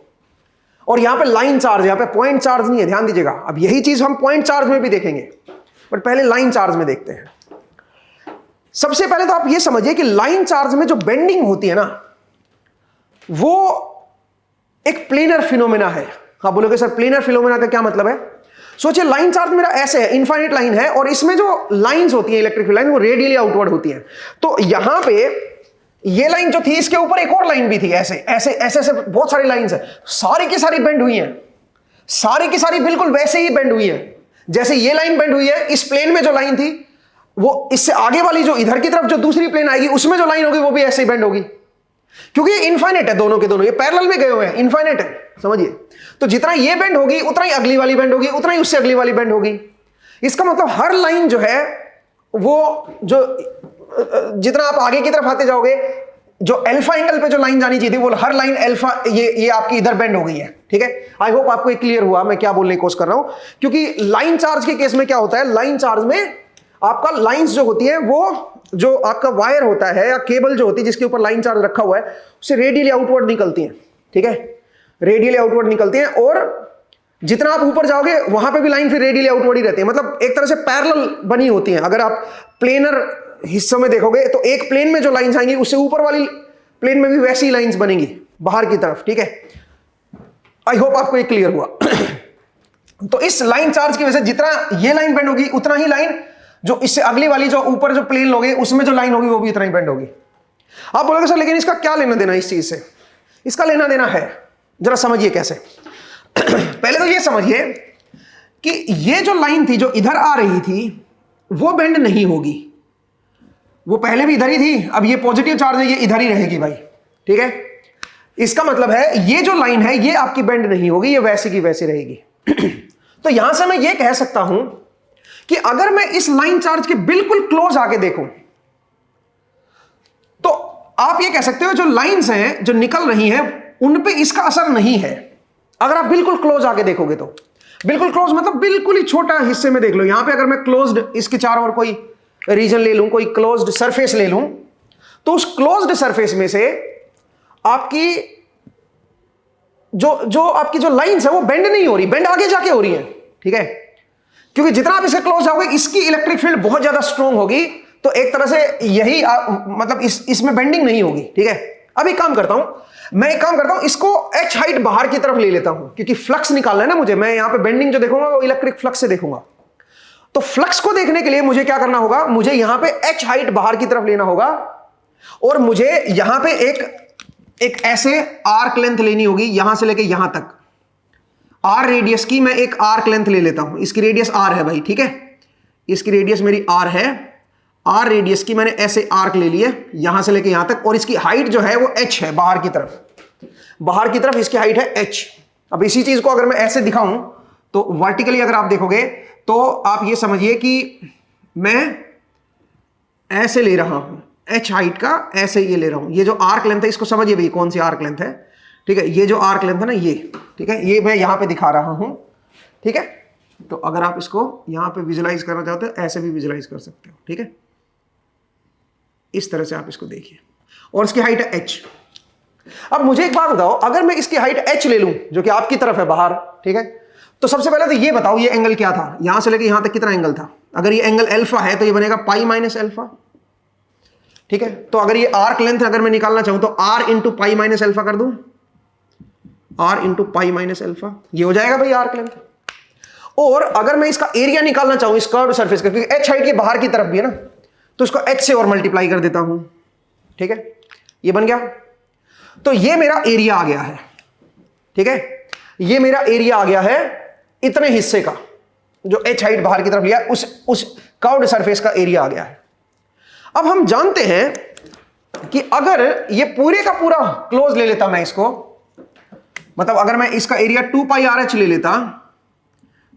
और यहां पे लाइन चार्ज, यहां पे पॉइंट चार्ज नहीं है, ध्यान दीजिएगा। अब यही चीज हम पॉइंट चार्ज में भी देखेंगे, बट पहले लाइन चार्ज में देखते हैं। सबसे पहले तो आप ये समझिए कि लाइन चार्ज में जो बेंडिंग होती है ना, वो एक प्लेनर फिनोमेना है। आप बोलोगे सर प्लेनर फिनोमेना का क्या मतलब है? सोचिए लाइन चार्ज मेरा ऐसे है, इनफाइनाइट लाइन है, और इसमें जो लाइंस होती है इलेक्ट्रिक लाइन वो रेडियली आउटवर्ड होती है। तो यहां पे ये लाइन जो थी इसके ऊपर एक और लाइन भी थी, ऐसे ऐसे ऐसे ऐसे बहुत सारी लाइंस है, सारी की सारी बेंड हुई हैं, सारी की सारी बिल्कुल वैसे ही बेंड हुई है जैसे ये लाइन बेंड हुई है। इस प्लेन में जो लाइन थी वो इससे आगे वाली जो इधर की तरफ जो दूसरी प्लेन आएगी उसमें जो लाइन होगी वो भी ऐसे ही बेंड होगी, क्योंकि ये इनफाइनाइट है, दोनों के दोनों ये पैरेलल में गए हुए हैं, इनफाइनाइट है, समझिए। तो जितना ये बेंड होगी उतना ही अगली वाली बेंड होगी, उतना ही उससे अगली वाली बेंड होगी। इसका मतलब हर लाइन जो है वो जो जितना आप आगे की तरफ आते जाओगे, जो अल्फा एंगल पे जो लाइन जानी चाहिए थी वो हर लाइन अल्फा ये आपकी इधर बेंड हो गई है, ठीक है। आई होप आपको एक क्लियर हुआ मैं क्या बोलने की कोशिश कर रहा हूं। क्योंकि लाइन चार्ज के केस में क्या होता है, लाइन चार्ज में आपका लाइंस जो होती है वो जो आपका वायर होता है या केबल जो होती है जिसके ऊपर लाइन चार्ज रखा हुआ है उससे रेडियली आउटवर्ड निकलती है, ठीक है, रेडियली आउटवर्ड निकलती है। और जितना आप ऊपर जाओगे वहां पे भी लाइन फिर रेडियली आउटवर्ड ही रहती है, मतलब एक तरह से पैरेलल बनी होती है। अगर आप प्लेनर हिस्सों में देखोगे तो एक प्लेन में जो लाइंस आएंगी उससे ऊपर वाली प्लेन में भी वैसी लाइंस बनेंगी बाहर की तरफ, ठीक है। आई होप आपको ये क्लियर हुआ। तो इस लाइन चार्ज की वजह से जितना ये लाइन बेंड होगी उतना ही लाइन जो इससे अगली वाली जो ऊपर जो प्लेन लोगे उसमें जो लाइन होगी वो भी उतना ही बेंड होगी। आप बोलोगे सर लेकिन इसका क्या लेना देना इस चीज से? इसका लेना देना है, जरा समझिए कैसे। पहले तो ये समझिए कि ये जो लाइन थी जो इधर आ रही थी वो बेंड नहीं होगी, वो पहले भी इधर ही थी, अब ये पॉजिटिव चार्ज है ये इधर ही रहेगी भाई, ठीक है। इसका मतलब है ये जो लाइन है ये आपकी बेंड नहीं होगी, ये वैसी की वैसी रहेगी। तो यहां से मैं ये कह सकता हूं कि अगर मैं इस लाइन चार्ज के बिल्कुल क्लोज आके देखूं तो आप ये कह सकते हो जो लाइंस हैं जो निकल रही हैं उन पे इसका असर नहीं है। अगर आप बिल्कुल क्लोज आके देखोगे तो, बिल्कुल क्लोज मतलब बिल्कुल ही छोटा हिस्से में देख लो। यहां पे अगर मैं क्लोज्ड इसके चारों ओर कोई रीजन ले लूं, कोई क्लोज्ड सरफेस ले लूं, तो उस क्लोज्ड सरफेस में से आपकी जो आपकी जो लाइंस है वो बेंड नहीं हो रही, बेंड आगे जाके हो रही है, ठीक है। क्योंकि जितना आप इसके क्लोज जाओगे इसकी इलेक्ट्रिक फील्ड बहुत ज्यादा स्ट्रॉन्ग होगी, तो एक तरह से यही मतलब इसमें बेंडिंग नहीं होगी, ठीक है। अब एक काम करता हूं, इसको h हाइट बाहर की तरफ ले लेता हूं, क्योंकि फ्लक्स निकालना है ना मुझे। मैं यहां पे बेंडिंग जो देखूंगा वो इलेक्ट्रिक फ्लक्स से देखूंगा। तो फ्लक्स को देखने के लिए मुझे क्या करना होगा, मुझे यहां पे h हाइट बाहर की तरफ लेना होगा और मुझे यहां पे एक ऐसे आर्क लेंथ लेनी होगी यहां से लेके यहां तक। r रेडियस की मैं एक आर्क लेंथ ले लेता हूं, इसकी रेडियस r है भाई, ठीक है, इसकी रेडियस मेरी r है। r रेडियस की मैंने ऐसे आर्क ले लिए यहां से लेके यहां तक और इसकी हाइट जो है वो h है बाहर की तरफ, बाहर की तरफ इसकी हाइट है h। अब इसी चीज को अगर मैं ऐसे दिखाऊं तो वर्टिकली अगर आप देखोगे तो आप ये समझिए कि मैं ऐसे ले रहा हूं h हाइट का, ऐसे ये ले रहा हूं। ये जो आर्क लेंथ है इसको समझिए भाई कौन सी आर्क लेंथ है, ठीक है, ये जो आर्क लेंथ है ना ये, ठीक है, ये मैं यहां पे दिखा रहा हूं, ठीक है। तो अगर आप इसको यहां पे विजुलाइज करना चाहते हो ऐसे भी विजुलाइज कर सकते हो, ठीक है, इस तरह से आप इसको देखिए और इसकी हाइट है h। अब मुझे एक बात बताओ, अगर मैं इसकी हाइट h ले लूं जो कि आपकी तरफ है बाहर, ठीक है, तो सबसे पहले तो ये बताओ ये एंगल क्या था, यहां से लेके यहां तक कितना एंगल था। अगर ये एंगल अल्फा है तो ये बनेगा पाई माइनस अल्फा, ठीक है। तो अगर ये आर्क लेंथ अगर मैं निकालना चाहूं तो r into pi minus alpha कर दूं, r into pi minus alpha, ये हो जाएगा भाई आर्क लेंथ। और अगर मैं इसका एरिया निकालना चाहूं इस कर्व्ड सरफेस का, क्योंकि h हाइट की बाहर की तरफ भी है ना, तो इसको h से और मल्टीप्लाई कर देता हूं, ठीक है, ये बन गया। तो ये मेरा एरिया आ गया है, ठीक है, ये मेरा एरिया आ गया है इतने हिस्से का जो h हाइट बाहर की तरफ लिया, उस कर्व्ड सरफेस का एरिया आ गया है। अब हम जानते हैं कि अगर ये पूरे का पूरा क्लोज ले लेता मैं इसको, मतलब अगर मैं इसका एरिया 2 पाई RH ले लेता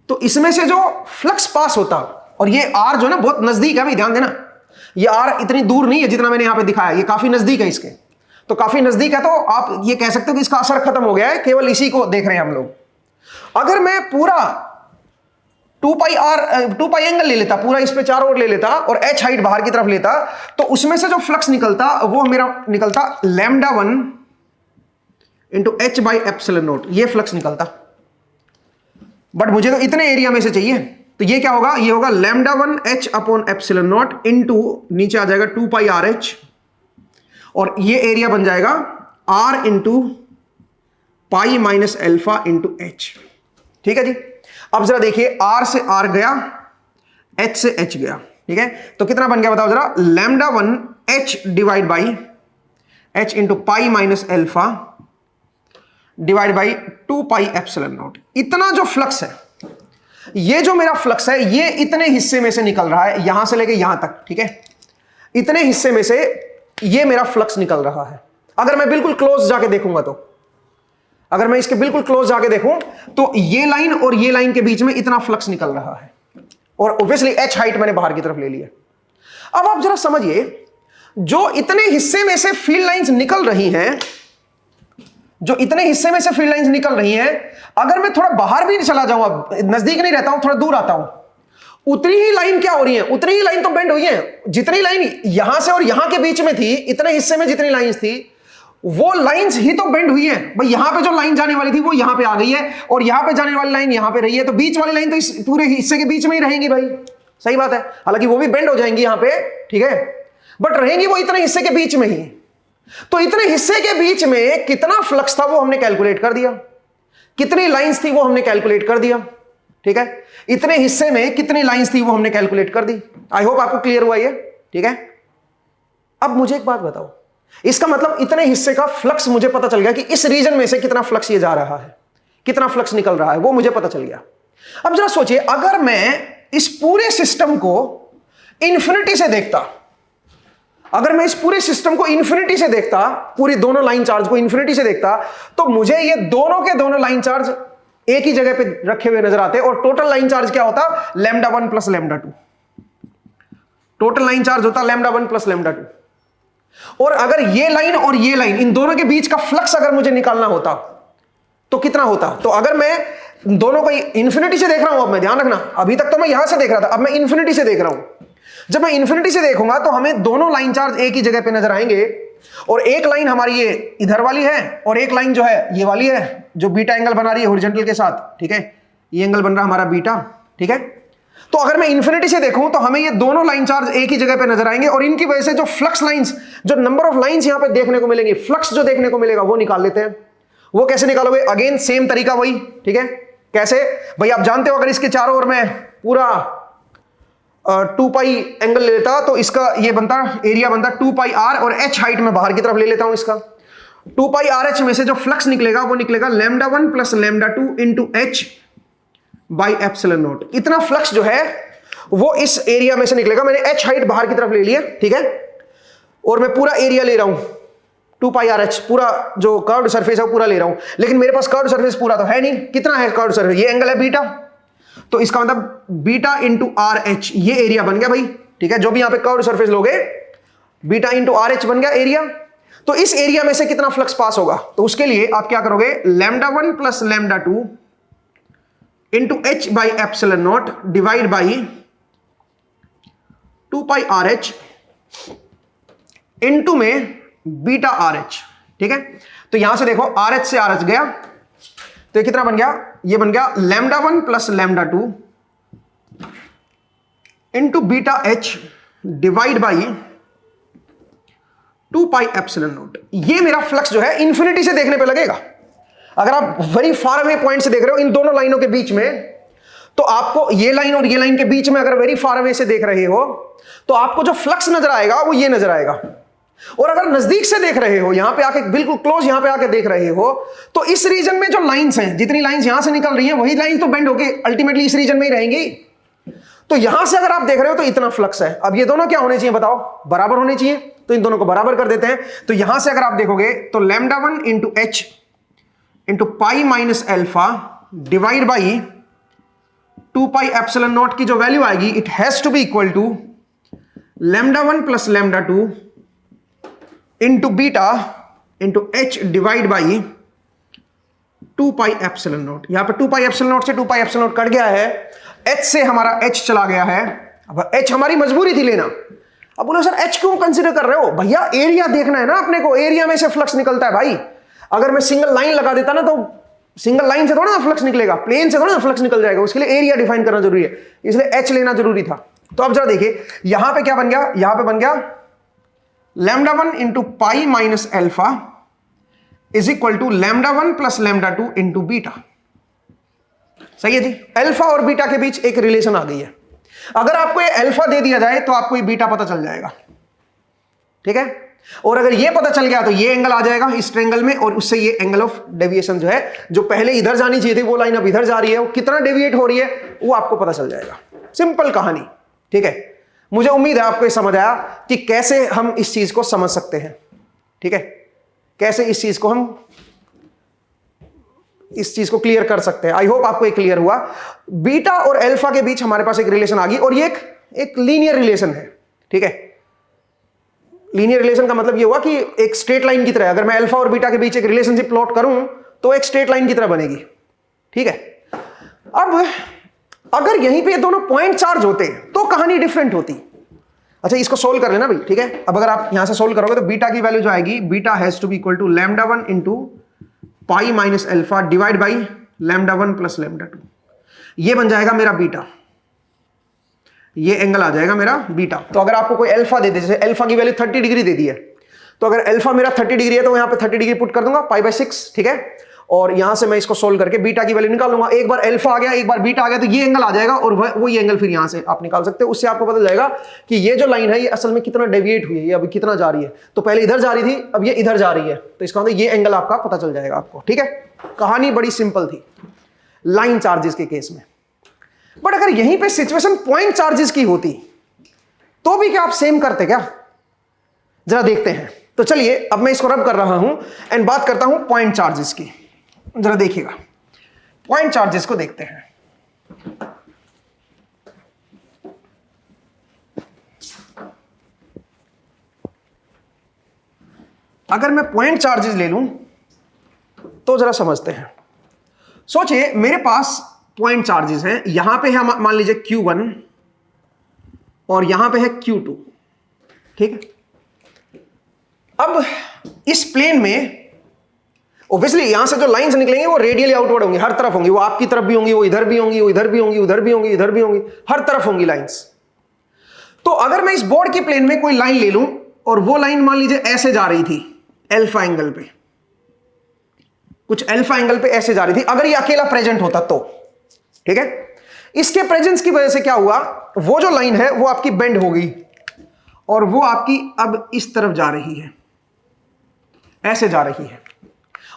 तो इसमें से जो फ्लक्स पास होता, और ये r जो ना बहुत नजदीक है भाई, ध्यान देना, ये r इतनी दूर नहीं है जितना मैंने यहां पे दिखाया, ये काफी नजदीक है इसके, तो काफी नजदीक है, तो आप ये कह सकते हो कि इसका असर खत्म हो गया है, केवल इसी को देख रहे हैं हम लोग। अगर मैं पूरा 2 पाई एंगल ले लेता, पूरा इस पे चारों ओर ले लेता और h हाइट बाहर की तरफ लेता, तो उसमें से जो फ्लक्स निकलता वो मेरा निकलता λ1 into h by epsilon naught, ये फ्लक्स निकलता। बट मुझे तो इतने एरिया में से चाहिए, तो ये क्या होगा, ये होगा λ1 h upon epsilon not into नीचे आ जाएगा 2 पाई RH, और ये एरिया बन जाएगा r into pi minus alpha into h, ठीक है जी। अब जरा देखिए, r से r गया, h से h गया, ठीक है, तो कितना बन गया बताओ जरा, λ1 h divide by h into pi minus alpha divide by 2 pi epsilon naught. इतना जो फ्लक्स है, ये जो मेरा फ्लक्स है, ये इतने हिस्से में से निकल रहा है यहां से लेके यहां तक, ठीक है, इतने हिस्से में से ये मेरा फ्लक्स निकल रहा है। अगर मैं बिल्कुल क्लोज जाके देखूंगा तो, अगर मैं इसके बिल्कुल क्लोज जाके देखूं तो ये लाइन और ये लाइन के बीच में इतना फ्लक्स निकल रहा है, और ऑब्वियसली h हाइट मैंने बाहर की तरफ ले लिया। अब आप जरा समझिए, जो इतने हिस्से में से फील्ड लाइंस निकल रही हैं, जो इतने हिस्से में से फील्ड लाइंस निकल रही हैं, अगर मैं थोड़ा बाहर भी चला जाऊं, अब नजदीक नहीं रहता हूं, थोड़ा दूर आता हूं, उतनी ही लाइन क्या हो रही है, उतनी ही लाइन तो बेंड हुई है। जितनी लाइन यहां से और यहां के बीच में थी, इतने हिस्से में जितनी लाइंस थी, वो लाइंस ही तो बेंड हुई है भाई। यहां पे जो लाइन जाने वाली थी वो यहां पे आ गई है, और यहां पे जाने वाली लाइन यहां पे रही है, तो बीच वाली लाइन तो इस पूरे हिस्से के बीच में ही रहेंगी भाई, सही बात है। हालांकि वो भी बेंड हो जाएंगी यहां पे, ठीक है, बट रहेंगी वो इतने हिस्से के बीच में ही। तो इतने हिस्से के बीच में कितना फ्लक्स था वो हमने कैलकुलेट कर दिया, कितनी लाइंस थी वो हमने कैलकुलेट कर दिया, ठीक है, इतने हिस्से में कितनी लाइंस थी वो हमने कैलकुलेट कर दी। आई होप आपको क्लियर हुआ ये, ठीक है। अब मुझे एक बात बताओ, इसका मतलब इतने हिस्से का फ्लक्स मुझे पता चल गया कि इस रीजन में से कितना फ्लक्स ये जा रहा है, कितना फ्लक्स निकल रहा है, वो मुझे पता चल गया। अब जरा सोचिए, अगर मैं इस पूरे सिस्टम को इंफिनिटी से देखता, अगर मैं इस पूरे सिस्टम को इंफिनिटी से देखता, पूरी दोनों लाइन चार्ज को इंफिनिटी से देखता, तो मुझे ये दोनों के दोनों लाइन चार्ज एक ही जगह पे रखे हुए नजर आते, और टोटल लाइन चार्ज क्या होता, λ1 प्लस λ2। टोटल लाइन चार्ज होता λ1 प्लस λ2। और अगर ये लाइन और ये लाइन, इन दोनों के बीच का फ्लक्स अगर मुझे निकालना होता तो कितना होता। तो अगर मैं दोनों को इंफिनिटी से देख रहा हूं, अब मैं ध्यान रखना, अभी तक तो मैं यहां से देख रहा था, अब मैं इंफिनिटी से देख रहा हूं। जब मैं इंफिनिटी से देखूंगा तो हमें दोनों लाइन चार्ज एक ही जगह पे नजर आएंगे, और एक लाइन हमारी ये इधर वाली है, और एक लाइन जो है ये वाली है, जो बीटा एंगल बना रही है हॉरिजॉन्टल के साथ, ठीक है, ये एंगल बन रहा है हमारा बीटा, ठीक है। तो अगर मैं इंफिनिटी से देखूं तो हमें ये दोनों लाइन चार्ज एक ही जगह पे नजर आएंगे, और इनकी वजह से जो फ्लक्स लाइंस, जो नंबर ऑफ लाइंस यहां पे देखने को मिलेंगे, फ्लक्स जो देखने को मिलेगा वो निकाल लेते हैं। वो कैसे निकालोगे, अगेन सेम तरीका वही, ठीक है। कैसे भाई, आप जानते हो, अगर इसके चारों ओर मैं पूरा 2 पाई एंगल ले लेता तो इसका ये बनता, एरिया बनता 2 पाई आर, और एच हाइट में बाहर की तरफ ले लेता हूं इसका। 2 पाई आर एच में से जो फ्लक्स निकलेगा वो निकलेगा λ1 plus λ2 into H by epsilon naught. इतना फ्लक्स जो है वो इस एरिया में से निकलेगा। मैंने एच हाइट बाहर की तरफ ले लिया, ठीक है, और मैं पूरा एरिया ले रहा हूं 2 पाई आर एच, पूरा जो कर्व्ड सरफेस है वो पूरा ले रहा हूं। लेकिन मेरे पास कर्व्ड सरफेस पूरा तो है नहीं। कितना है कर्व्ड सरफेस? ये एंगल है बीटा, तो इसका मतलब बीटा इंटू आर एच, ये एरिया बन गया भाई, ठीक है। जो भी यहां पे कर्व्ड सरफेस लोगे, बीटा इंटू आर एच बन गया एरिया। तो इस एरिया में से कितना फ्लक्स पास होगा? तो उसके लिए आप क्या करोगे, λ1 plus λ2 into H by epsilon naught divide by 2 pi R H into में बीटा आर एच, ठीक है। तो यहां से देखो आर एच से आर एच गया, तो ये कितना बन गया? ये बन गया λ1 plus λ2 into beta H divide by 2 pi epsilon naught. ये मेरा फ्लक्स जो है इंफिनिटी से देखने पे लगेगा। अगर आप वेरी फार अवे पॉइंट से देख रहे हो इन दोनों लाइनों के बीच में, तो आपको ये लाइन और ये लाइन के बीच में अगर वेरी फार अवे से देख रहे हो तो आपको जो फ्लक्स नजर आएगा वो ये नजर आएगा। और अगर नजदीक से देख रहे हो, यहां पे आके बिल्कुल क्लोज यहां पे आके देख रहे हो, तो इस रीजन में जो लाइंस हैं, जितनी लाइंस यहां से निकल रही हैं वही लाइंस तो बेंड होके अल्टीमेटली इस रीजन में ही रहेंगी। तो यहां से अगर आप देख रहे हो तो इतना फ्लक्स है। अब ये दोनों क्या होने चाहिए बताओ? बराबर होने चाहिए। तो इन दोनों को बराबर कर देते हैं। तो यहां से अगर आप देखोगे तो λ1 into H into pi minus alpha divide by 2 pi epsilon naught की जो वैल्यू आएगी, it has to be equal to λ1 plus λ2 into beta into H divide by 2 pi epsilon naught. यहां पे 2 पाई एप्सिलॉन नॉट से 2 pi epsilon not cut गया है, H से हमारा एच चला गया है। अब एच हमारी मजबूरी थी लेना। अब बोलो सर एच क्यों कंसीडर कर रहे हो? भैया एरिया देखना है ना अपने को, एरिया में से फ्लक्स निकलता है भाई। अगर मैं सिंगल लाइन लगा देता ना, तो सिंगल लाइन से थोड़ा ना फ्लक्स निकलेगा, प्लेन से थोड़ा ना फ्लक्स निकल जाएगा। उसके लिए एरिया डिफाइन करना जरूरी है, इसलिए एच लेना जरूरी था। तो अब जरा देखिए यहां पे क्या बन गया, यहां पे बन गया λ1 into pi minus alpha is equal to λ1 plus λ2 into beta. सही है जी। अल्फा और बीटा के बीच एक रिलेशन आ गई है। अगर आपको ये अल्फा दे दिया जाए तो आपको ये बीटा पता चल जाएगा, ठीक है। और अगर ये पता चल गया तो ये एंगल आ जाएगा इस ट्रायंगल में, और उससे ये एंगल ऑफ डेविएशन जो है, जो पहले इधर जानी चाहिए थी वो लाइन अब इधर जा रही है, वो कितना डेविएट हो रही है वो आपको पता चल जाएगा। सिंपल कहानी, ठीक है। मुझे उम्मीद है आपको ये समझ आया कि कैसे हम इस चीज को समझ सकते हैं, ठीक है, कैसे इस चीज को हम इस चीज को क्लियर कर सकते हैं। आई होप आपको ये क्लियर हुआ। बीटा और अल्फा के बीच हमारे पास एक रिलेशन आ गई, और ये एक लीनियर रिलेशन है, ठीक है। लीनियर रिलेशन का मतलब ये हुआ कि एक स्ट्रेट लाइन की तरह, अगर मैं अल्फा और बीटा के बीच एक रिलेशनशिप प्लॉट करूं तो एक स्ट्रेट लाइन की तरह बनेगी, ठीक है। अब अगर यहीं पे दोनों पॉइंट चार्ज होते तो कहानी डिफरेंट होती। अच्छा इसको सोल्व कर लेना भाई, ठीक है। अब अगर आप यहां से सोल्व करोगे तो बीटा की वैल्यू जो आएगी, beta has to be equal to λ1 into pi minus alpha divide by λ1 plus λ2। ये बन जाएगा मेरा बीटा, ये एंगल आ जाएगा मेरा बीटा। तो अगर आपको कोई अल्फा दे दे, जैसे अल्फा की वैल्यू 30 डिग्री दे दी है, तो अगर अल्फा मेरा 30 डिग्री है तो यहां पे 30 डिग्री पुट कर दूंगा पाई बाय 6, ठीक है। और यहां से मैं इसको सोल्व करके बीटा की वैल्यू निकाल लूंगा। एक बार अल्फा आ गया, एक बार बीटा आ गया, तो ये एंगल आ जाएगा, और वही एंगल फिर यहां से आप निकाल सकते हो। उससे आपको पता जाएगा कि ये जो लाइन है ये असल में कितना डेविएट हुई है, ये अभी कितना जा रही है। तो पहले इधर जा रही थी, अब ये इधर जा रही है, तो इसका मतलब ये एंगल आपका पता चल जाएगा आपको, ठीक है। कहानी बड़ी सिंपल थी लाइन चार्जेस के केस में। बट अगर यहीं पे सिचुएशन पॉइंट चार्जेस की होती तो भी क्या आप सेम करते क्या? जरा देखते हैं। तो चलिए अब मैं इसको रब कर रहा हूं एंड बात करता हूं पॉइंट चार्जेस की। जरा देखिएगा, पॉइंट चार्जेस को देखते हैं। अगर मैं पॉइंट चार्जेस ले लूं तो जरा समझते हैं। सोचिए मेरे पास पॉइंट चार्जेस हैं, यहां पे है मान लीजिए Q1 और यहां पे है Q2, ठीक है। अब इस प्लेन में ऑब्वियसली यहां से जो लाइंस निकलेंगे वो रेडियली आउटवर्ड होंगी, हर तरफ होंगी, वो आपकी तरफ भी होंगी, वो इधर भी होंगी, वो इधर भी होंगी, उधर भी होंगी, इधर भी होंगी, हर तरफ होंगी लाइंस। तो अगर मैं इस बोर्ड के प्लेन में कोई लाइन ले लूं और वो लाइन मान लीजिए ऐसे जा रही थी अल्फा एंगल पे, कुछ अल्फा एंगल पे ऐसे जा रही थी, अगर ये अकेला प्रेजेंट होता तो, ठीक है। इसके प्रेजेंस की वजह से क्या हुआ, वो जो लाइन है वो आपकी बेंड हो गई और वो आपकी अब इस तरफ जा रही है, ऐसे जा रही है।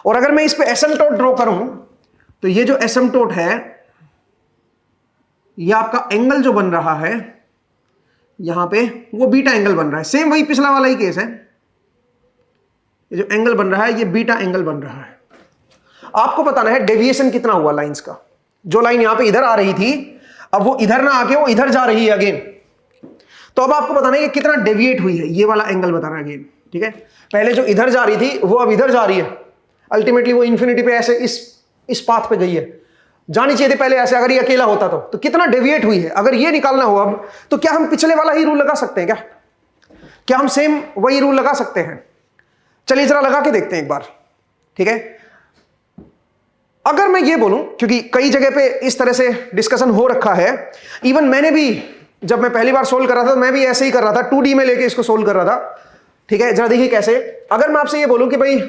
और अगर मैं इस पे एसिम्पटोट ड्रॉ करूं तो ये जो एसिम्पटोट है, ये आपका एंगल जो बन रहा है यहां पे, वो बीटा एंगल बन रहा है। सेम वही पिछला वाला ही केस है, ये जो एंगल बन रहा है ये बीटा एंगल बन रहा है। आपको बताना है डेविएशन कितना हुआ लाइंस का। जो लाइन यहां पे इधर आ रही थी, अब वो इधर ना आके वो इधर जा रही है अगेन, तो अब आपको बताना है कि कितना डेविएट हुई है, ये वाला एंगल बताना है अगेन। ठीक है, पहले जो इधर जा रही थी वो अब इधर जा रही है, अल्टीमेटली वो इंफिनिटी पे ऐसे इस पाथ पे गई है, जानी चाहिए थी पहले ऐसे। अगर ये अकेला होता तो कितना डेविएट हुई है, अगर ये निकालना हो अब, तो क्या हम पिछले वाला ही रूल लगा सकते हैं? क्या हम सेम वही रूल लगा सकते हैं? चलिए जरा लगा के देखते हैं एक बार। ठीक है, अगर मैं ये बोलूं, क्योंकि कई जगह पे इस तरह से डिस्कशन हो रखा है, इवन मैंने भी जब मैं पहली बार सोल्व कर रहा था, मैं भी ऐसे ही कर रहा था, 2D में लेके इसको सोल्व कर रहा था। ठीक है, जरा देखिए कैसे। अगर मैं आपसे ये बोलूं कि भाई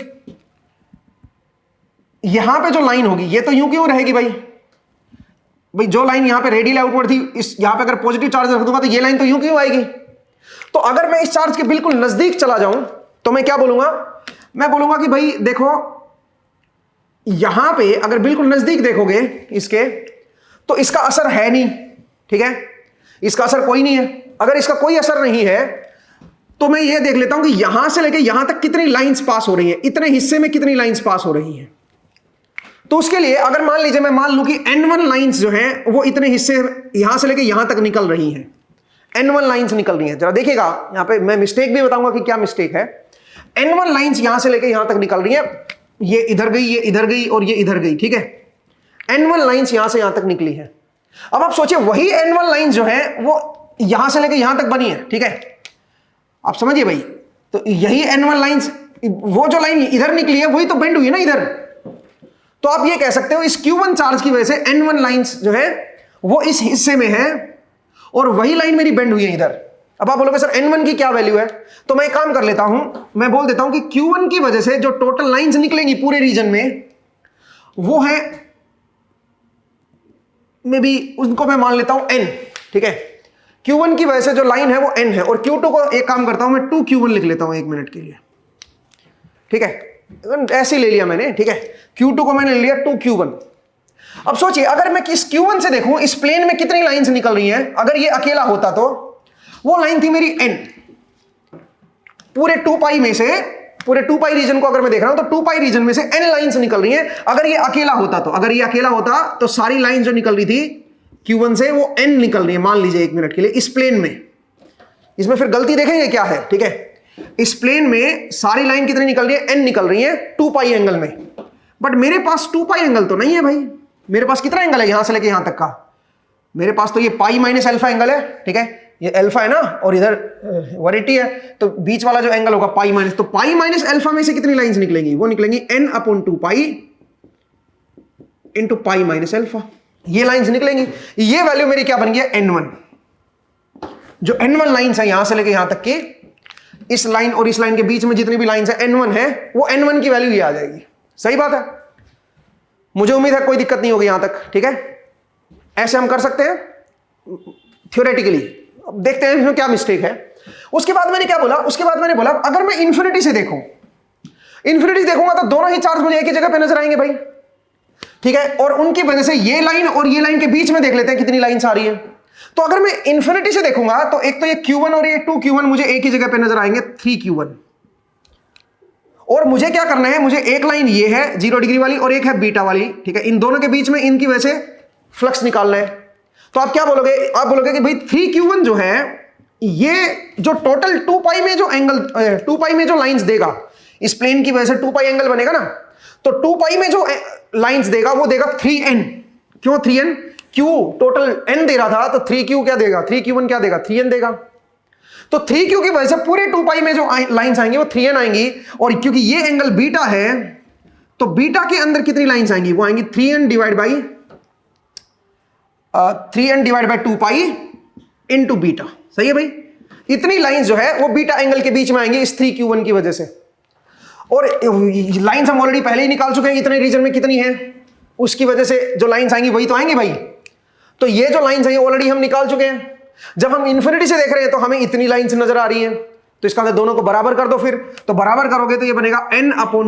यहां पे जो लाइन होगी ये तो यूं क्यों रहेगी भाई जो लाइन यहां पे रेडियल आउटवर्ड थी, इस यहां पे अगर पॉजिटिव चार्ज रख दूंगा तो ये लाइन तो यूं क्यों आएगी। तो अगर मैं इस चार्ज के बिल्कुल नजदीक चला जाऊं तो मैं क्या बोलूंगा, मैं बोलूंगा कि भाई देखो यहां पे अगर बिल्कुल नजदीक देखोगे इसके, तो इसका असर है नहीं। ठीक है, इसका असर कोई नहीं है। अगर इसका कोई असर नहीं है तो मैं ये देख लेता हूं कि यहां से लेके यहां तक कितनी लाइंस पास हो रही है, इतने हिस्से में कितनी लाइंस पास हो रही है। तो उसके लिए अगर मान लीजिए मैं मान लूं कि N1 लाइंस जो हैं वो इतने हिस्से यहां से लेके यहां तक निकल रही हैं, N1 लाइंस निकल रही हैं। जरा देखिएगा यहां पे मैं मिस्टेक भी बताऊंगा कि क्या मिस्टेक है। N1 लाइंस यहां से लेके यहां तक निकल रही है, ये इधर गई, ये इधर गई और ये इधर गई। ठीक है, N1 लाइंस यहां से यहां तक निकली है। अब आप सोचिए वही N1 लाइंस जो है वो यहां से लेके यहां तक बनी है। ठीक है, आप समझिए भाई, तो यही N1 लाइंस, वो जो लाइन इधर निकली है वही तो बेंड हुई है ना इधर। तो आप ये कह सकते हो इस Q1 चार्ज की वजह से N1 लाइंस जो है वो इस हिस्से में है और वही लाइन मेरी बेंड हुई है इधर। अब आप बोलोगे सर N1 की क्या वैल्यू है, तो मैं एक काम कर लेता हूं, मैं बोल देता हूं कि Q1 की वजह से जो टोटल लाइंस निकलेंगी पूरे रीजन में वो है मे बी, उनको मैं मान लेता हूं N। ठीक है, Q1 की वजह से जो लाइन है वो N है और Q2 को एक काम करता हूं मैं 2Q1 लिख लेता हूं 1 मिनट के लिए। ठीक है, ऐसे ले लिया मैंने। ठीक है, Q2 को मैंने ले लिया 2Q1। अब सोचिए अगर मैं किस Q1 से देखूं इस प्लेन में कितनी लाइंस निकल रही हैं, अगर ये अकेला होता तो वो लाइन थी मेरी N। पूरे 2 पाई में से, पूरे 2 पाई रीजन को अगर मैं देख रहा हूं तो 2 पाई रीजन में से N लाइंस निकल रही हैं। अगर ये अकेला होता तो, अगर ये अकेला होता तो सारी लाइन जो निकल रही थी Q1 से वो N निकल रही है, मान लीजिए 1 मिनट के लिए इस प्लेन में। इसमें फिर गलती देखेंगे क्या है। ठीक है, इस प्लेन में सारी लाइन कितनी निकल रही है, N निकल रही है 2 पाई एंगल में। बट मेरे पास 2 पाई एंगल तो नहीं है भाई, मेरे पास कितना एंगल है यहां से लेके यहां तक का, मेरे पास तो ये पाई माइनस अल्फा एंगल है। ठीक है, ये अल्फा है ना और इधर 180 है, तो बीच वाला जो एंगल होगा पाई माइनस, तो पाई माइनस अल्फा में से कितनी लाइंस निकलेंगी, वो निकलेंगी N upon 2 pi into pi minus alpha, ये लाइंस निकलेंगी। ये वैल्यू मेरी क्या बन गया N1। जो N1 लाइंस है यहां से लेके यहां तक की, इस लाइन और इस लाइन के बीच में जितनी भी लाइंस है N1 है, वो N1 की वैल्यू ये आ जाएगी। सही बात है, मुझे उम्मीद है कोई दिक्कत नहीं होगी यहां तक। ठीक है, ऐसे हम कर सकते हैं थ्योरेटिकली। अब देखते हैं इसमें क्या मिस्टेक है। उसके बाद मैंने क्या बोला, उसके बाद मैंने बोला अगर मैं इन्फिनिटी से देखूं, इन्फिनिटी देखूंगा तो दोनों ही चार्ज मुझे एक ही जगह पे नजर आएंगे भाई। ठीक है, और उनकी वजह से ये लाइन और ये लाइन के बीच में देख लेते हैं कितनी लाइंस आ रही है। तो अगर मैं इन्फिनिटी से देखूंगा तो एक तो ये Q1 और ये 2Q1 मुझे एक ही जगह पे नजर आएंगे 3Q1। और मुझे क्या करना है, मुझे एक लाइन ये है 0 डिग्री वाली और एक है बीटा वाली। ठीक है, इन दोनों के बीच में इनकी वजह से फ्लक्स निकालना है। तो आप क्या बोलोगे, आप बोलोगे कि भाई 3Q1 जो है ये जो टोटल 2 पाई में जो एंगल 2 पाई में जो लाइंस देगा, इस प्लेन की वजह से 2 पाई एंगल बनेगा ना, तो 2 पाई में जो लाइंस देगा वो देगा 3N। क्यों 3N, Q टोटल N दे रहा था तो 3Q क्या देगा, 3Q1 क्या देगा, 3N देगा। तो 3Q की वजह से पूरे 2 पाई में जो लाइंस आएंगी वो 3N आएंगी, और क्योंकि ये एंगल बीटा है तो बीटा के अंदर कितनी लाइंस आएंगी, वो आएंगी 3N divide by 2 pi into beta. सही है भाई, इतनी लाइंस जो है वो बीटा एंगल के बीच में आएंगी इस 3Q1 की वजह से। और लाइंस हम ऑलरेडी पहले ही निकाल चुके हैं इतने रीजन में कितनी है, उसकी वजह से जो लाइंस आएंगी वही तो आएंगी भाई। तो ये जो लाइंस हैं ऑलरेडी हम निकाल चुके हैं। जब हम इन्फिनिटी से देख रहे हैं तो हमें इतनी लाइंस नजर आ रही हैं, तो इसका दोनों को बराबर कर दो फिर। तो बराबर करोगे तो ये बनेगा n/2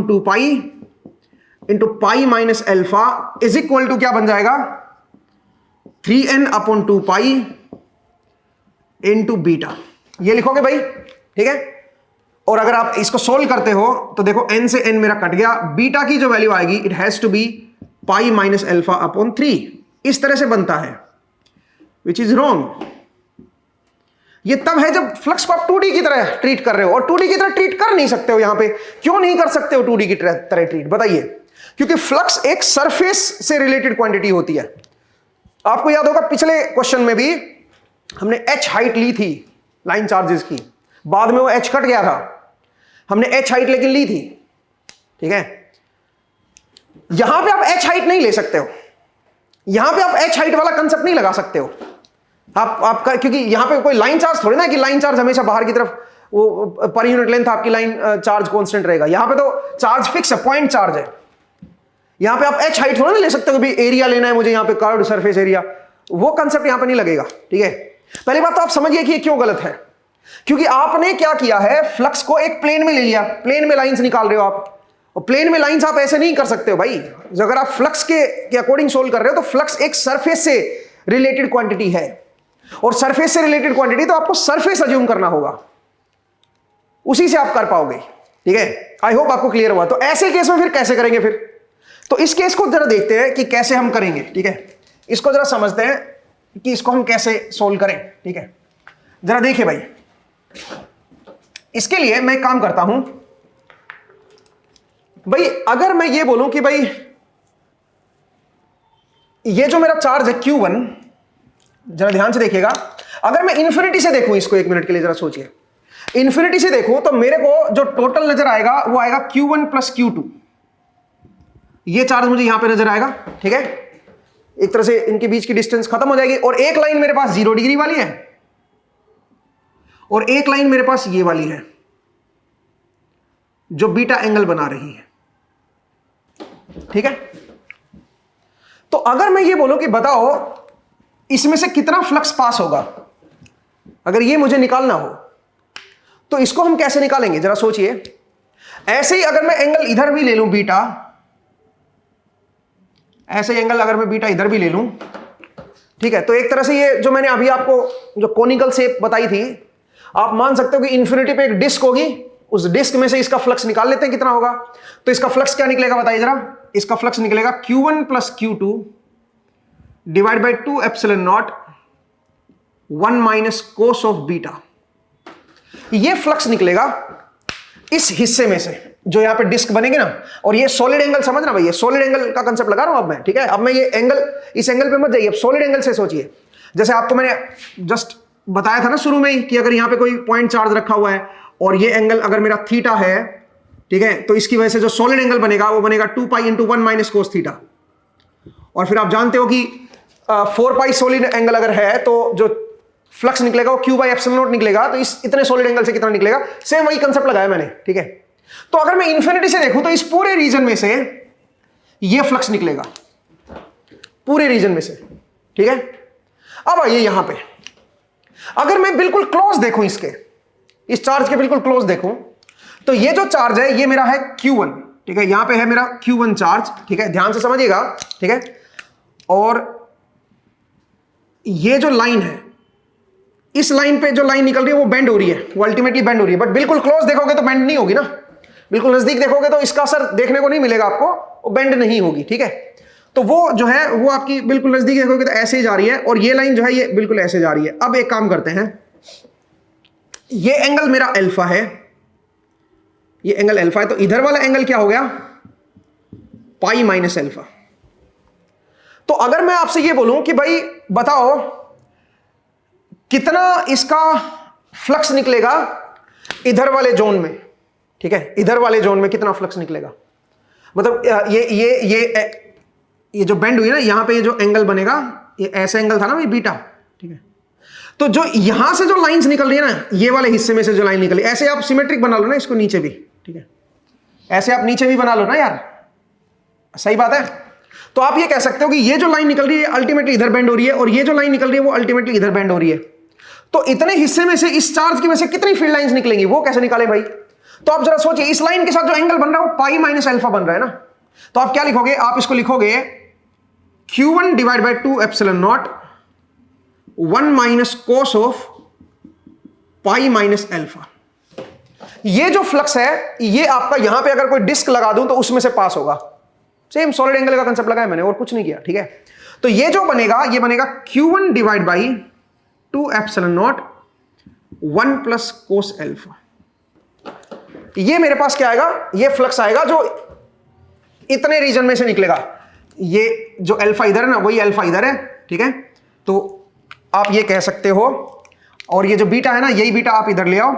into pi minus alpha is equal to क्या बन जाएगा 3n/2 इंटू बीटा। ये लिखोगे भाई, ठीक है। और अगर आप इसको सोल्व करते हो तो देखो n से n मेरा कट गया, बीटा की जो वैल्यू आएगी it has to be pi minus alpha upon 3। इस तरह से बनता है, विच इज रॉन्ग। ये तब है जब फ्लक्स को आप 2D की तरह ट्रीट कर रहे हो, और 2D की तरह ट्रीट कर नहीं सकते हो। यहां पे क्यों नहीं कर सकते हो 2D की तरह ट्रीट, बताइए? क्योंकि फ्लक्स एक सरफेस से रिलेटेड क्वांटिटी होती है। आपको याद होगा पिछले क्वेश्चन में भी हमने h हाइट ली थी लाइन चार्जेस की, बाद में वो h कट गया था, हमने h हाइट लेकिन ली थी, ठीक है। यहां पे आप h हाइट नहीं ले सकते हो, यहां पे आप h हाइट वाला कंसेप्ट नहीं लगा सकते हो आप क्योंकि यहां पे कोई लाइन चार्ज थोड़ी ना कि लाइन चार्ज हमेशा बाहर की तरफ वो पर यूनिट लेंथ आपकी लाइन चार्ज कांस्टेंट रहेगा। यहां पे तो चार्ज फिक्स है, पॉइंट चार्ज है। यहां पे आप h हाइट थोड़ा ना ले सकते हो कि एरिया लेना है मुझे, यहां पे कर्व्ड सरफेस एरिया, वो कंसेप्ट यहां पे नहीं लगेगा, ठीक है। पहली बात तो आप समझिए कि ये क्यों गलत है, क्योंकि आपने क्या किया है, फ्लक्स को एक प्लेन में ले लिया, प्लेन में लाइंस निकाल रहे हो आप, और प्लेन में लाइंस आप ऐसे नहीं कर सकते हो भाई। अगर आप फ्लक्स के अकॉर्डिंग सोल्व कर रहे हो तो फ्लक्स एक सरफेस से रिलेटेड क्वांटिटी है, और सरफेस से रिलेटेड क्वांटिटी तो आपको सरफेस अज्यूम करना होगा, उसी से आप कर पाओगे, ठीक है। आई होप आपको क्लियर हुआ। तो ऐसे केस में फिर कैसे करेंगे फिर, तो इस केस को जरा देखते हैं कि कैसे हम करेंगे, ठीक है। इसको जरा समझते हैं कि इसको हम कैसे सोल्व करें, ठीक है। जरा देखिए भाई, इसके लिए मैं काम करता हूं भाई। अगर मैं ये बोलूं कि भाई ये जो मेरा चार्ज है Q1, जरा ध्यान से देखिएगा, अगर मैं इंफिनिटी से देखूं इसको, एक मिनट के लिए जरा सोचिए, इंफिनिटी से देखूं तो मेरे को जो टोटल नजर आएगा वो आएगा Q1 प्लस Q2। ये चार्ज मुझे यहां पे नजर आएगा, ठीक है। एक तरह से इनके बीच की डिस्टेंस खत्म हो जाएगी, और एक लाइन मेरे पास 0 डिग्री वाली है, और एक लाइन मेरे पास ये वाली है जो बीटा एंगल बना रही है, ठीक है। तो अगर मैं ये बोलूं कि बताओ इसमें से कितना फ्लक्स पास होगा, अगर ये मुझे निकालना हो तो इसको हम कैसे निकालेंगे, जरा सोचिए। ऐसे ही अगर मैं एंगल इधर भी ले लूं बीटा, ऐसे एंगल अगर मैं बीटा इधर भी ले लूं, ठीक है, तो एक तरह से ये जो मैंने अभी आपको जो कोनिकल शेप बताई थी, आप मान सकते हो कि इंफिनिटी पे एक डिस्क होगी, उस डिस्क में से इसका फ्लक्स निकाल लेते हैं कितना होगा। तो इसका फ्लक्स क्या निकलेगा बताइए जरा। इसका फ्लक्स निकलेगा Q1 plus Q2 divide by 2 epsilon not 1 minus cos of beta. ये फ्लक्स निकलेगा इस हिस्से में से जो यहां पे डिस्क बनेगी ना, और ये सॉलिड एंगल समझना भाई, ये सॉलिड एंगल का कंसेप्ट लगा रहा हूं अब मैं, ठीक है। अब मैं ये एंगल, इस एंगल पे मत जाइए, अब सॉलिड एंगल से सोचिए। जैसे आपको मैंने जस्ट बताया था ना शुरू में ही कि अगर यहां पे कोई पॉइंट चार्ज रखा हुआ है और ये एंगल अगर मेरा थीटा है, ठीक है, तो इसकी वजह से जो सॉलिड एंगल बनेगा वो बनेगा 2 pi into 1 minus cos theta. और फिर आप जानते हो कि 4 पाई सॉलिड एंगल अगर है तो जो फ्लक्स निकलेगा वो Q बाई एप्सिलॉन नॉट निकलेगा, तो इस इतने सॉलिड एंगल से कितना निकलेगा, सेम वही कंसेप्ट लगाया मैंने, ठीक है। तो अगर मैं इंफिनिटी से देखूं तो इस पूरे रीजन में से ये फ्लक्स निकलेगा, पूरे रीजन में से, ठीक है। अब आइए यहां पे, अगर मैं बिल्कुल क्लोज देखूं इसके, इस चार्ज के बिल्कुल क्लोज देखूं, तो ये जो चार्ज है ये मेरा है Q1, ठीक है। यहां पे है मेरा Q1 चार्ज, ठीक है, ध्यान से समझिएगा, ठीक है। और ये जो लाइन है, इस लाइन पे जो लाइन निकल रही है वो बेंड हो रही है, वो अल्टीमेटली बेंड हो रही है, बट बिल्कुल क्लोज देखोगे तो बेंड नहीं होगी ना, बिल्कुल नजदीक देखोगे तो इसका असर देखने को नहीं मिलेगा आपको, वो बेंड नहीं होगी, ठीक है। तो वो जो है वो आपकी बिल्कुल नजदीक देखोगे तो ऐसे ही जा रही है, और ये लाइन जो है ये बिल्कुल ऐसे जा रही है। अब एक काम करते हैं, ये एंगल मेरा अल्फा है, ये एंगल अल्फा है, तो इधर वाला एंगल क्या हो गया, पाई माइनस अल्फा। तो अगर मैं आपसे ये बोलूं कि भाई बताओ कितना इसका फ्लक्स निकलेगा इधर वाले जोन में, ठीक है, इधर वाले जोन में कितना फ्लक्स निकलेगा, मतलब ये जो बेंड हुई ना, यहां पे ये जो एंगल बनेगा, ये ऐसा एंगल था ना भाई बीटा, ठीक है। तो जो यहां से जो लाइंस निकल रही है ना, ये वाले हिस्से में से जो लाइन निकली, ऐसे आप सिमेट्रिक बना लो ना इसको नीचे भी, ठीक है, ऐसे आप नीचे भी बना लो ना यार, सही बात है। तो आप ये कह सकते हो कि ये जो लाइन निकल रही है अल्टीमेटली इधर बेंड हो रही है और ये जो लाइन निकल रही है वो अल्टीमेटली इधर बेंड हो रही है। तो इतने हिस्से में से इस चार्ज की वजह से कितनी फील्ड लाइंस निकलेंगी वो कैसे निकाले भाई? तो आप जरा सोचिए, इस लाइन के साथ जो एंगल बन रहा है वो पाई माइनस अल्फा बन रहा है ना। तो आप क्या लिखोगे? आप इसको लिखोगे Q1 divide by 2 epsilon not 1 minus cos of pi minus alpha. ये जो फ्लक्स है ये आपका यहां पे अगर कोई डिस्क लगा दूं तो उसमें से पास होगा। सेम सॉलिड एंगल का कंसेप्ट लगाया मैंने और कुछ नहीं किया, ठीक है। तो ये जो बनेगा ये बनेगा Q1 divide by 2 epsilon not 1 plus cos alpha. ये मेरे पास क्या आएगा? ये फ्लक्स आएगा जो इतने रीजन में से निकलेगा। ये जो अल्फा इधर है ना वही अल्फा इधर है, ठीक है। तो आप ये कह सकते हो, और ये जो बीटा है ना यही बीटा आप इधर ले आओ,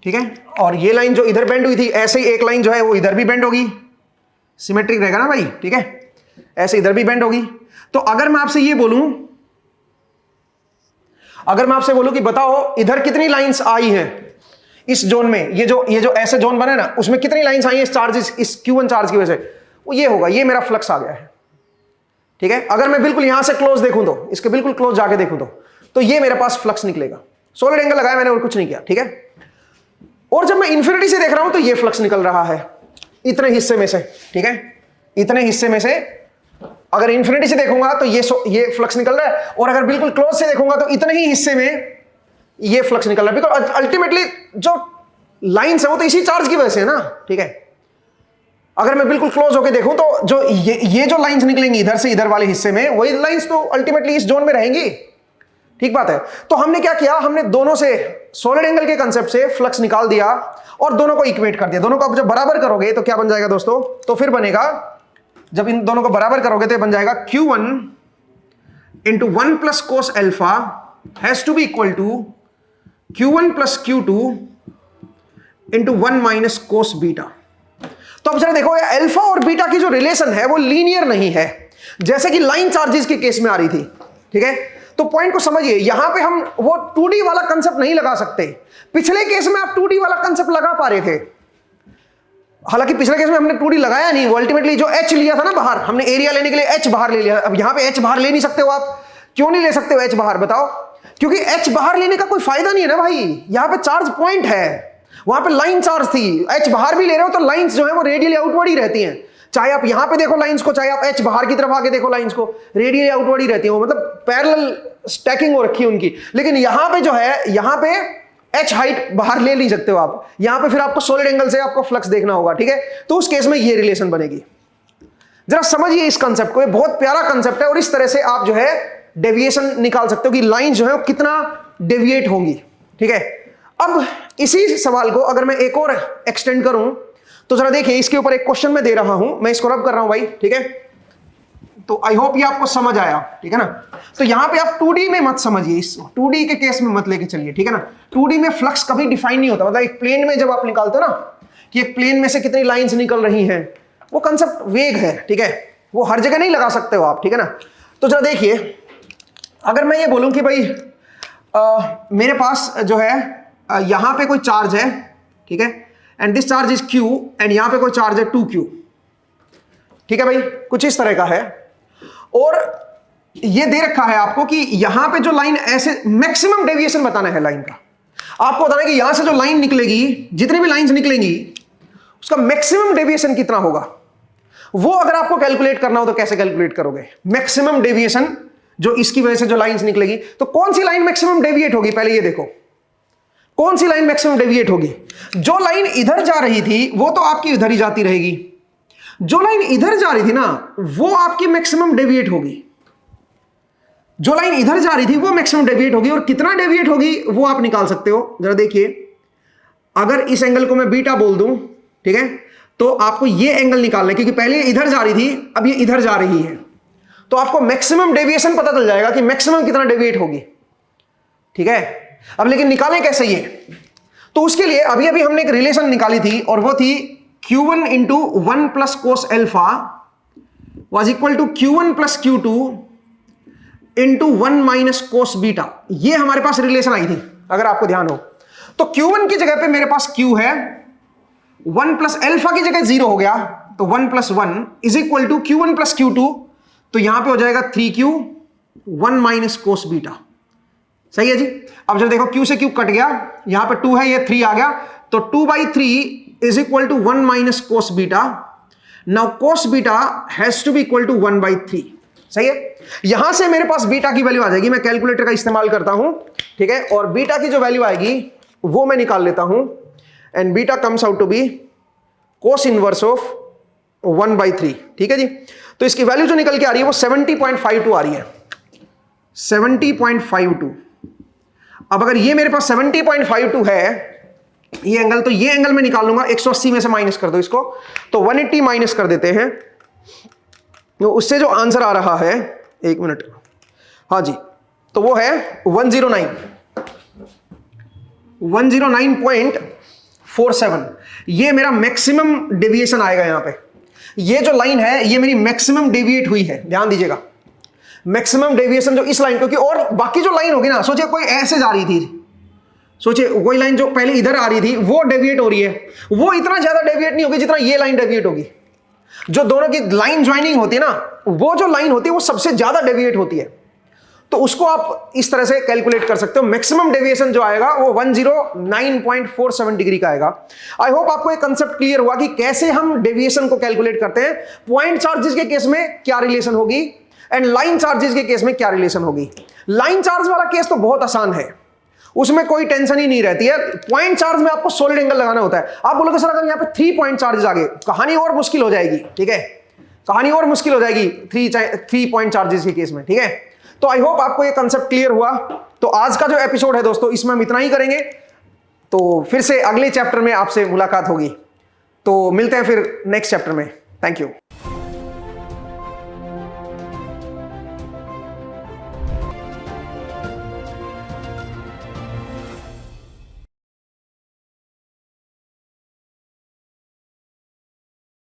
ठीक है। और ये लाइन जो इधर बेंड हुई थी ऐसे ही एक लाइन जो है वो इधर भी बेंड होगी, सिमेट्रिक रहेगा ना भाई, ठीक है। ऐसे इधर भी बेंड होगी। तो अगर मैं आपसे ये बोलूं, अगर मैं आपसे बोलूं कि बताओ इधर कितनी लाइंस आई हैं इस जोन में, ये जो ऐसे जोन बने ना उसमें कितनी लाइंस आई हैं इस चार्ज, इस Q1 चार्ज की वजह से, वो ये होगा, ये मेरा फ्लक्स आ गया है, ठीक है। अगर मैं बिल्कुल यहां से क्लोज देखूं तो, इसके बिल्कुल क्लोज जाके देखूं तो ये मेरे पास फ्लक्स निकलेगा। सॉलिड एंगल लगाया मैंने और कुछ नहीं किया, ठीक है। और जब मैं इन्फिनिटी से देख रहा हूं तो ये फ्लक्स निकल रहा है इतने हिस्से में से, ठीक है। इतने हिस्से में से अगर इन्फिनिटी से देखूंगा तो ये फ्लक्स निकल रहा है, और अगर बिल्कुल क्लोज से देखूंगा तो इतने ही हिस्से में ये फ्लक्स निकल रहा है। बिकॉज अल्टीमेटली जो लाइंस है वो तो इसी चार्ज की वजह से है ना, ठीक है। अगर मैं बिल्कुल क्लोज होकर देखूं तो जो ये जो लाइंस निकलेंगी इधर से इधर वाले हिस्से में, वही लाइंस तो अल्टीमेटली इस जोन में रहेंगी, ठीक बात है। तो हमने क्या किया, हमने दोनों से सॉलिड एंगल के कंसेप्ट से फ्लक्स निकाल दिया और दोनों को इक्वेट कर दिया। दोनों को आप जब बराबर करोगे तो क्या बन जाएगा दोस्तों? तो फिर बनेगा, जब इन दोनों को बराबर करोगे तो बन जाएगा Q1 into 1 plus cos alpha has to be equal to Q1 plus Q2 into 1 minus cos beta. तो अब जरा देखो ये अल्फा और बीटा की जो रिलेशन है वो लीनियर नहीं है, जैसे कि लाइन चार्जेस के केस में आ रही थी, ठीक है। तो पॉइंट को समझिए, यहां पे हम वो 2D वाला कंसेप्ट नहीं लगा सकते। पिछले केस में आप 2D वाला कंसेप्ट लगा पा रहे थे, हालांकि पिछले केस में हमने 2D लगाया नहीं, वो अल्टीमेटली जो H लिया था ना बाहर, हमने एरिया लेने के लिए H बाहर ले लिया। अब यहां पे H बाहर ले नहीं सकते हो आप, क्यों नहीं ले सकते हो H बाहर बताओ? क्योंकि H बाहर लेने का कोई फायदा नहीं है ना भाई, यहां पे चार्ज पॉइंट है, वहां पे लाइन चार्ज थी। H बाहर भी ले रहे हो तो लाइंस जो है वो रेडियली आउटवर्ड ही रहती हैं, चाहे आप यहां पे देखो लाइंस को, चाहे आप H बाहर की तरफ आके देखो लाइंस को, रेडियली आउटवर्ड ही रहती है, मतलब पैरेलल स्टैकिंग हो रखी है उनकी। लेकिन यहां पे जो है, यहां पे H हाइट बाहर ले नहीं सकते हो आप, यहां पे फिर आपको सॉलिड एंगल से आपको फ्लक्स देखना होगा, ठीक है। तो उस केस में ये रिलेशन बनेगी। जरा समझिए इस कंसेप्ट को, ये बहुत प्यारा कंसेप्ट है और इस तरह से आप जो है डेविएशन निकाल सकते हो कि लाइन जो है वो कितना डेविएट होंगी, ठीक है। अब इसी सवाल को अगर मैं एक और एक्सटेंड करूं तो जरा देखिए, इसके ऊपर एक क्वेश्चन मैं दे रहा हूं, मैं इसको रब कर रहा हूं भाई, ठीक है। तो आई होप ये आपको समझ आया, ठीक है ना। तो यहां पे आप 2D में मत समझिए, इस 2D के केस में मत लेके चलिए, ठीक है ना। 2D में फ्लक्स कभी डिफाइन नहीं होता, मतलब एक प्लेन में जब आप निकालते हो ना कि एक प्लेन में से कितनी लाइंस निकल रही हैं, वो कंसेप्ट वेग है, ठीक है, वो हर जगह नहीं लगा सकते हो आप, ठीक है ना। तो जरा देखिए, अगर मैं ये बोलूं कि भाई मेरे पास जो है यहां पे कोई चार्ज है, ठीक है, and this charge is Q, and यहां पे कोई चार्ज है 2Q, ठीक है भाई, कुछ इस तरह का है। और ये दे रखा है आपको कि यहां पे जो लाइन ऐसे मैक्सिमम डेविएशन बताना है लाइन का, आपको बताना है कि यहां से जो लाइन निकलेगी, जितनी भी लाइंस निकलेंगी उसका मैक्सिमम डेविएशन कितना होगा। वो अगर आपको कैलकुलेट करना हो तो कैसे कैलकुलेट करोगे मैक्सिमम डेविएशन, जो इसकी वजह से जो लाइंस निकलेगी। तो कौन सी लाइन मैक्सिमम डेविएट होगी, पहले ये देखो कौन सी लाइन मैक्सिमम डेविएट होगी। जो लाइन इधर जा रही थी वो तो आपकी इधर ही जाती रहेगी, जो लाइन इधर जा रही थी ना वो आपकी मैक्सिमम डेविएट होगी, जो लाइन इधर जा रही थी वो मैक्सिमम डेविएट होगी। और कितना डेविएट होगी वो आप निकाल सकते हो। जरा देखिए, अगर इस एंगल को मैं बीटा बोल दूं, ठीक है, तो आपको ये एंगल निकालना है, क्योंकि पहले इधर जा रही थी अब ये इधर जा रही है, तो आपको मैक्सिमम डेविएशन पता चल जाएगा कि मैक्सिमम कितना डेविएट होगी, ठीक है। अब लेकिन निकालें कैसे ये, तो उसके लिए अभी अभी हमने एक रिलेशन निकाली थी और वो थी Q1 into 1 plus cos alpha was equal to Q1 plus Q2 into 1 minus cos beta. ये हमारे पास रिलेशन आई थी अगर आपको ध्यान हो। तो Q1 की जगह पे मेरे पास Q है, 1 प्लस एल्फा की जगह 0 हो गया, तो 1 + 1 is equal to Q1 + Q2, तो यहां पे हो जाएगा 3Q 1 - cos बीटा। सही है जी। अब जब देखो Q से Q कट गया, यहां पे 2 है, ये 3 आ गया, तो 2/3 is equal to 1 - cos beta. Now cos beta has to be equal to 1/3। सही है। यहां से मेरे पास बीटा की वैल्यू आ जाएगी, मैं कैलकुलेटर का इस्तेमाल करता हूं, ठीक है, और बीटा की जो वैल्यू आएगी वो मैं निकाल लेता हूं, and beta comes out to be cos inverse of 1/3। ठीक है जी। तो इसकी वैल्यू जो निकल के आ रही है वो 70.52 आ रही है, 70.52। अब अगर ये मेरे पास 70.52 है ये एंगल, तो ये एंगल मैं निकाल लूंगा, 180 में से माइनस कर दो इसको, तो 180 माइनस कर देते हैं, तो उससे जो आंसर आ रहा है, एक मिनट, हाँ जी, तो वो है 109.47। ये मेरा मैक्सिमम डेविएशन आएगा यहां पे। ये जो लाइन है ये मेरी मैक्सिमम डेविएट हुई है, ध्यान दीजिएगा, मैक्सिमम डेविएशन जो इस लाइन, क्योंकि और बाकी जो लाइन होगी ना, सोचिए कोई ऐसे जा रही थी, सोचिए वही लाइन जो पहले इधर आ रही थी वो डेविएट हो रही है, वो इतना ज्यादा डेविएट नहीं होगी जितना ये लाइन डेविएट होगी। जो दोनों की लाइन ज्वाइनिंग होती है ना, वो जो लाइन होती है वो सबसे ज्यादा डेविएट होती है। तो उसको आप इस तरह से कैलकुलेट कर सकते हो, मैक्सिमम डेविएशन जो आएगा वो 109.47 डिग्री का आएगा। आई होप आपको एक कंसेप्ट क्लियर हुआ कि कैसे हम डेविएशन को कैलकुलेट करते हैं, पॉइंट चार्जेस के केस में क्या रिलेशन होगी एंड लाइन चार्जेस के केस में क्या रिलेशन होगी। लाइन चार्ज वाला केस तो बहुत आसान है, उसमें कोई टेंशन ही नहीं रहती है। पॉइंट चार्ज में आपको सॉलिड एंगल लगाना होता है। आप बोलोगे सर अगर यहाँ पे 3 पॉइंट चार्जेस आ गए, कहानी और मुश्किल हो जाएगी, ठीक है, कहानी और मुश्किल हो जाएगी 3 पॉइंट चार्जेस के केस में, ठीक है। तो आई होप आपको ये कंसेप्ट क्लियर हुआ। तो आज का जो एपिसोड है दोस्तों, इसमें हम इतना ही करेंगे, तो फिर से अगले चैप्टर में आपसे मुलाकात होगी। तो मिलते हैं फिर नेक्स्ट चैप्टर में। Thank you.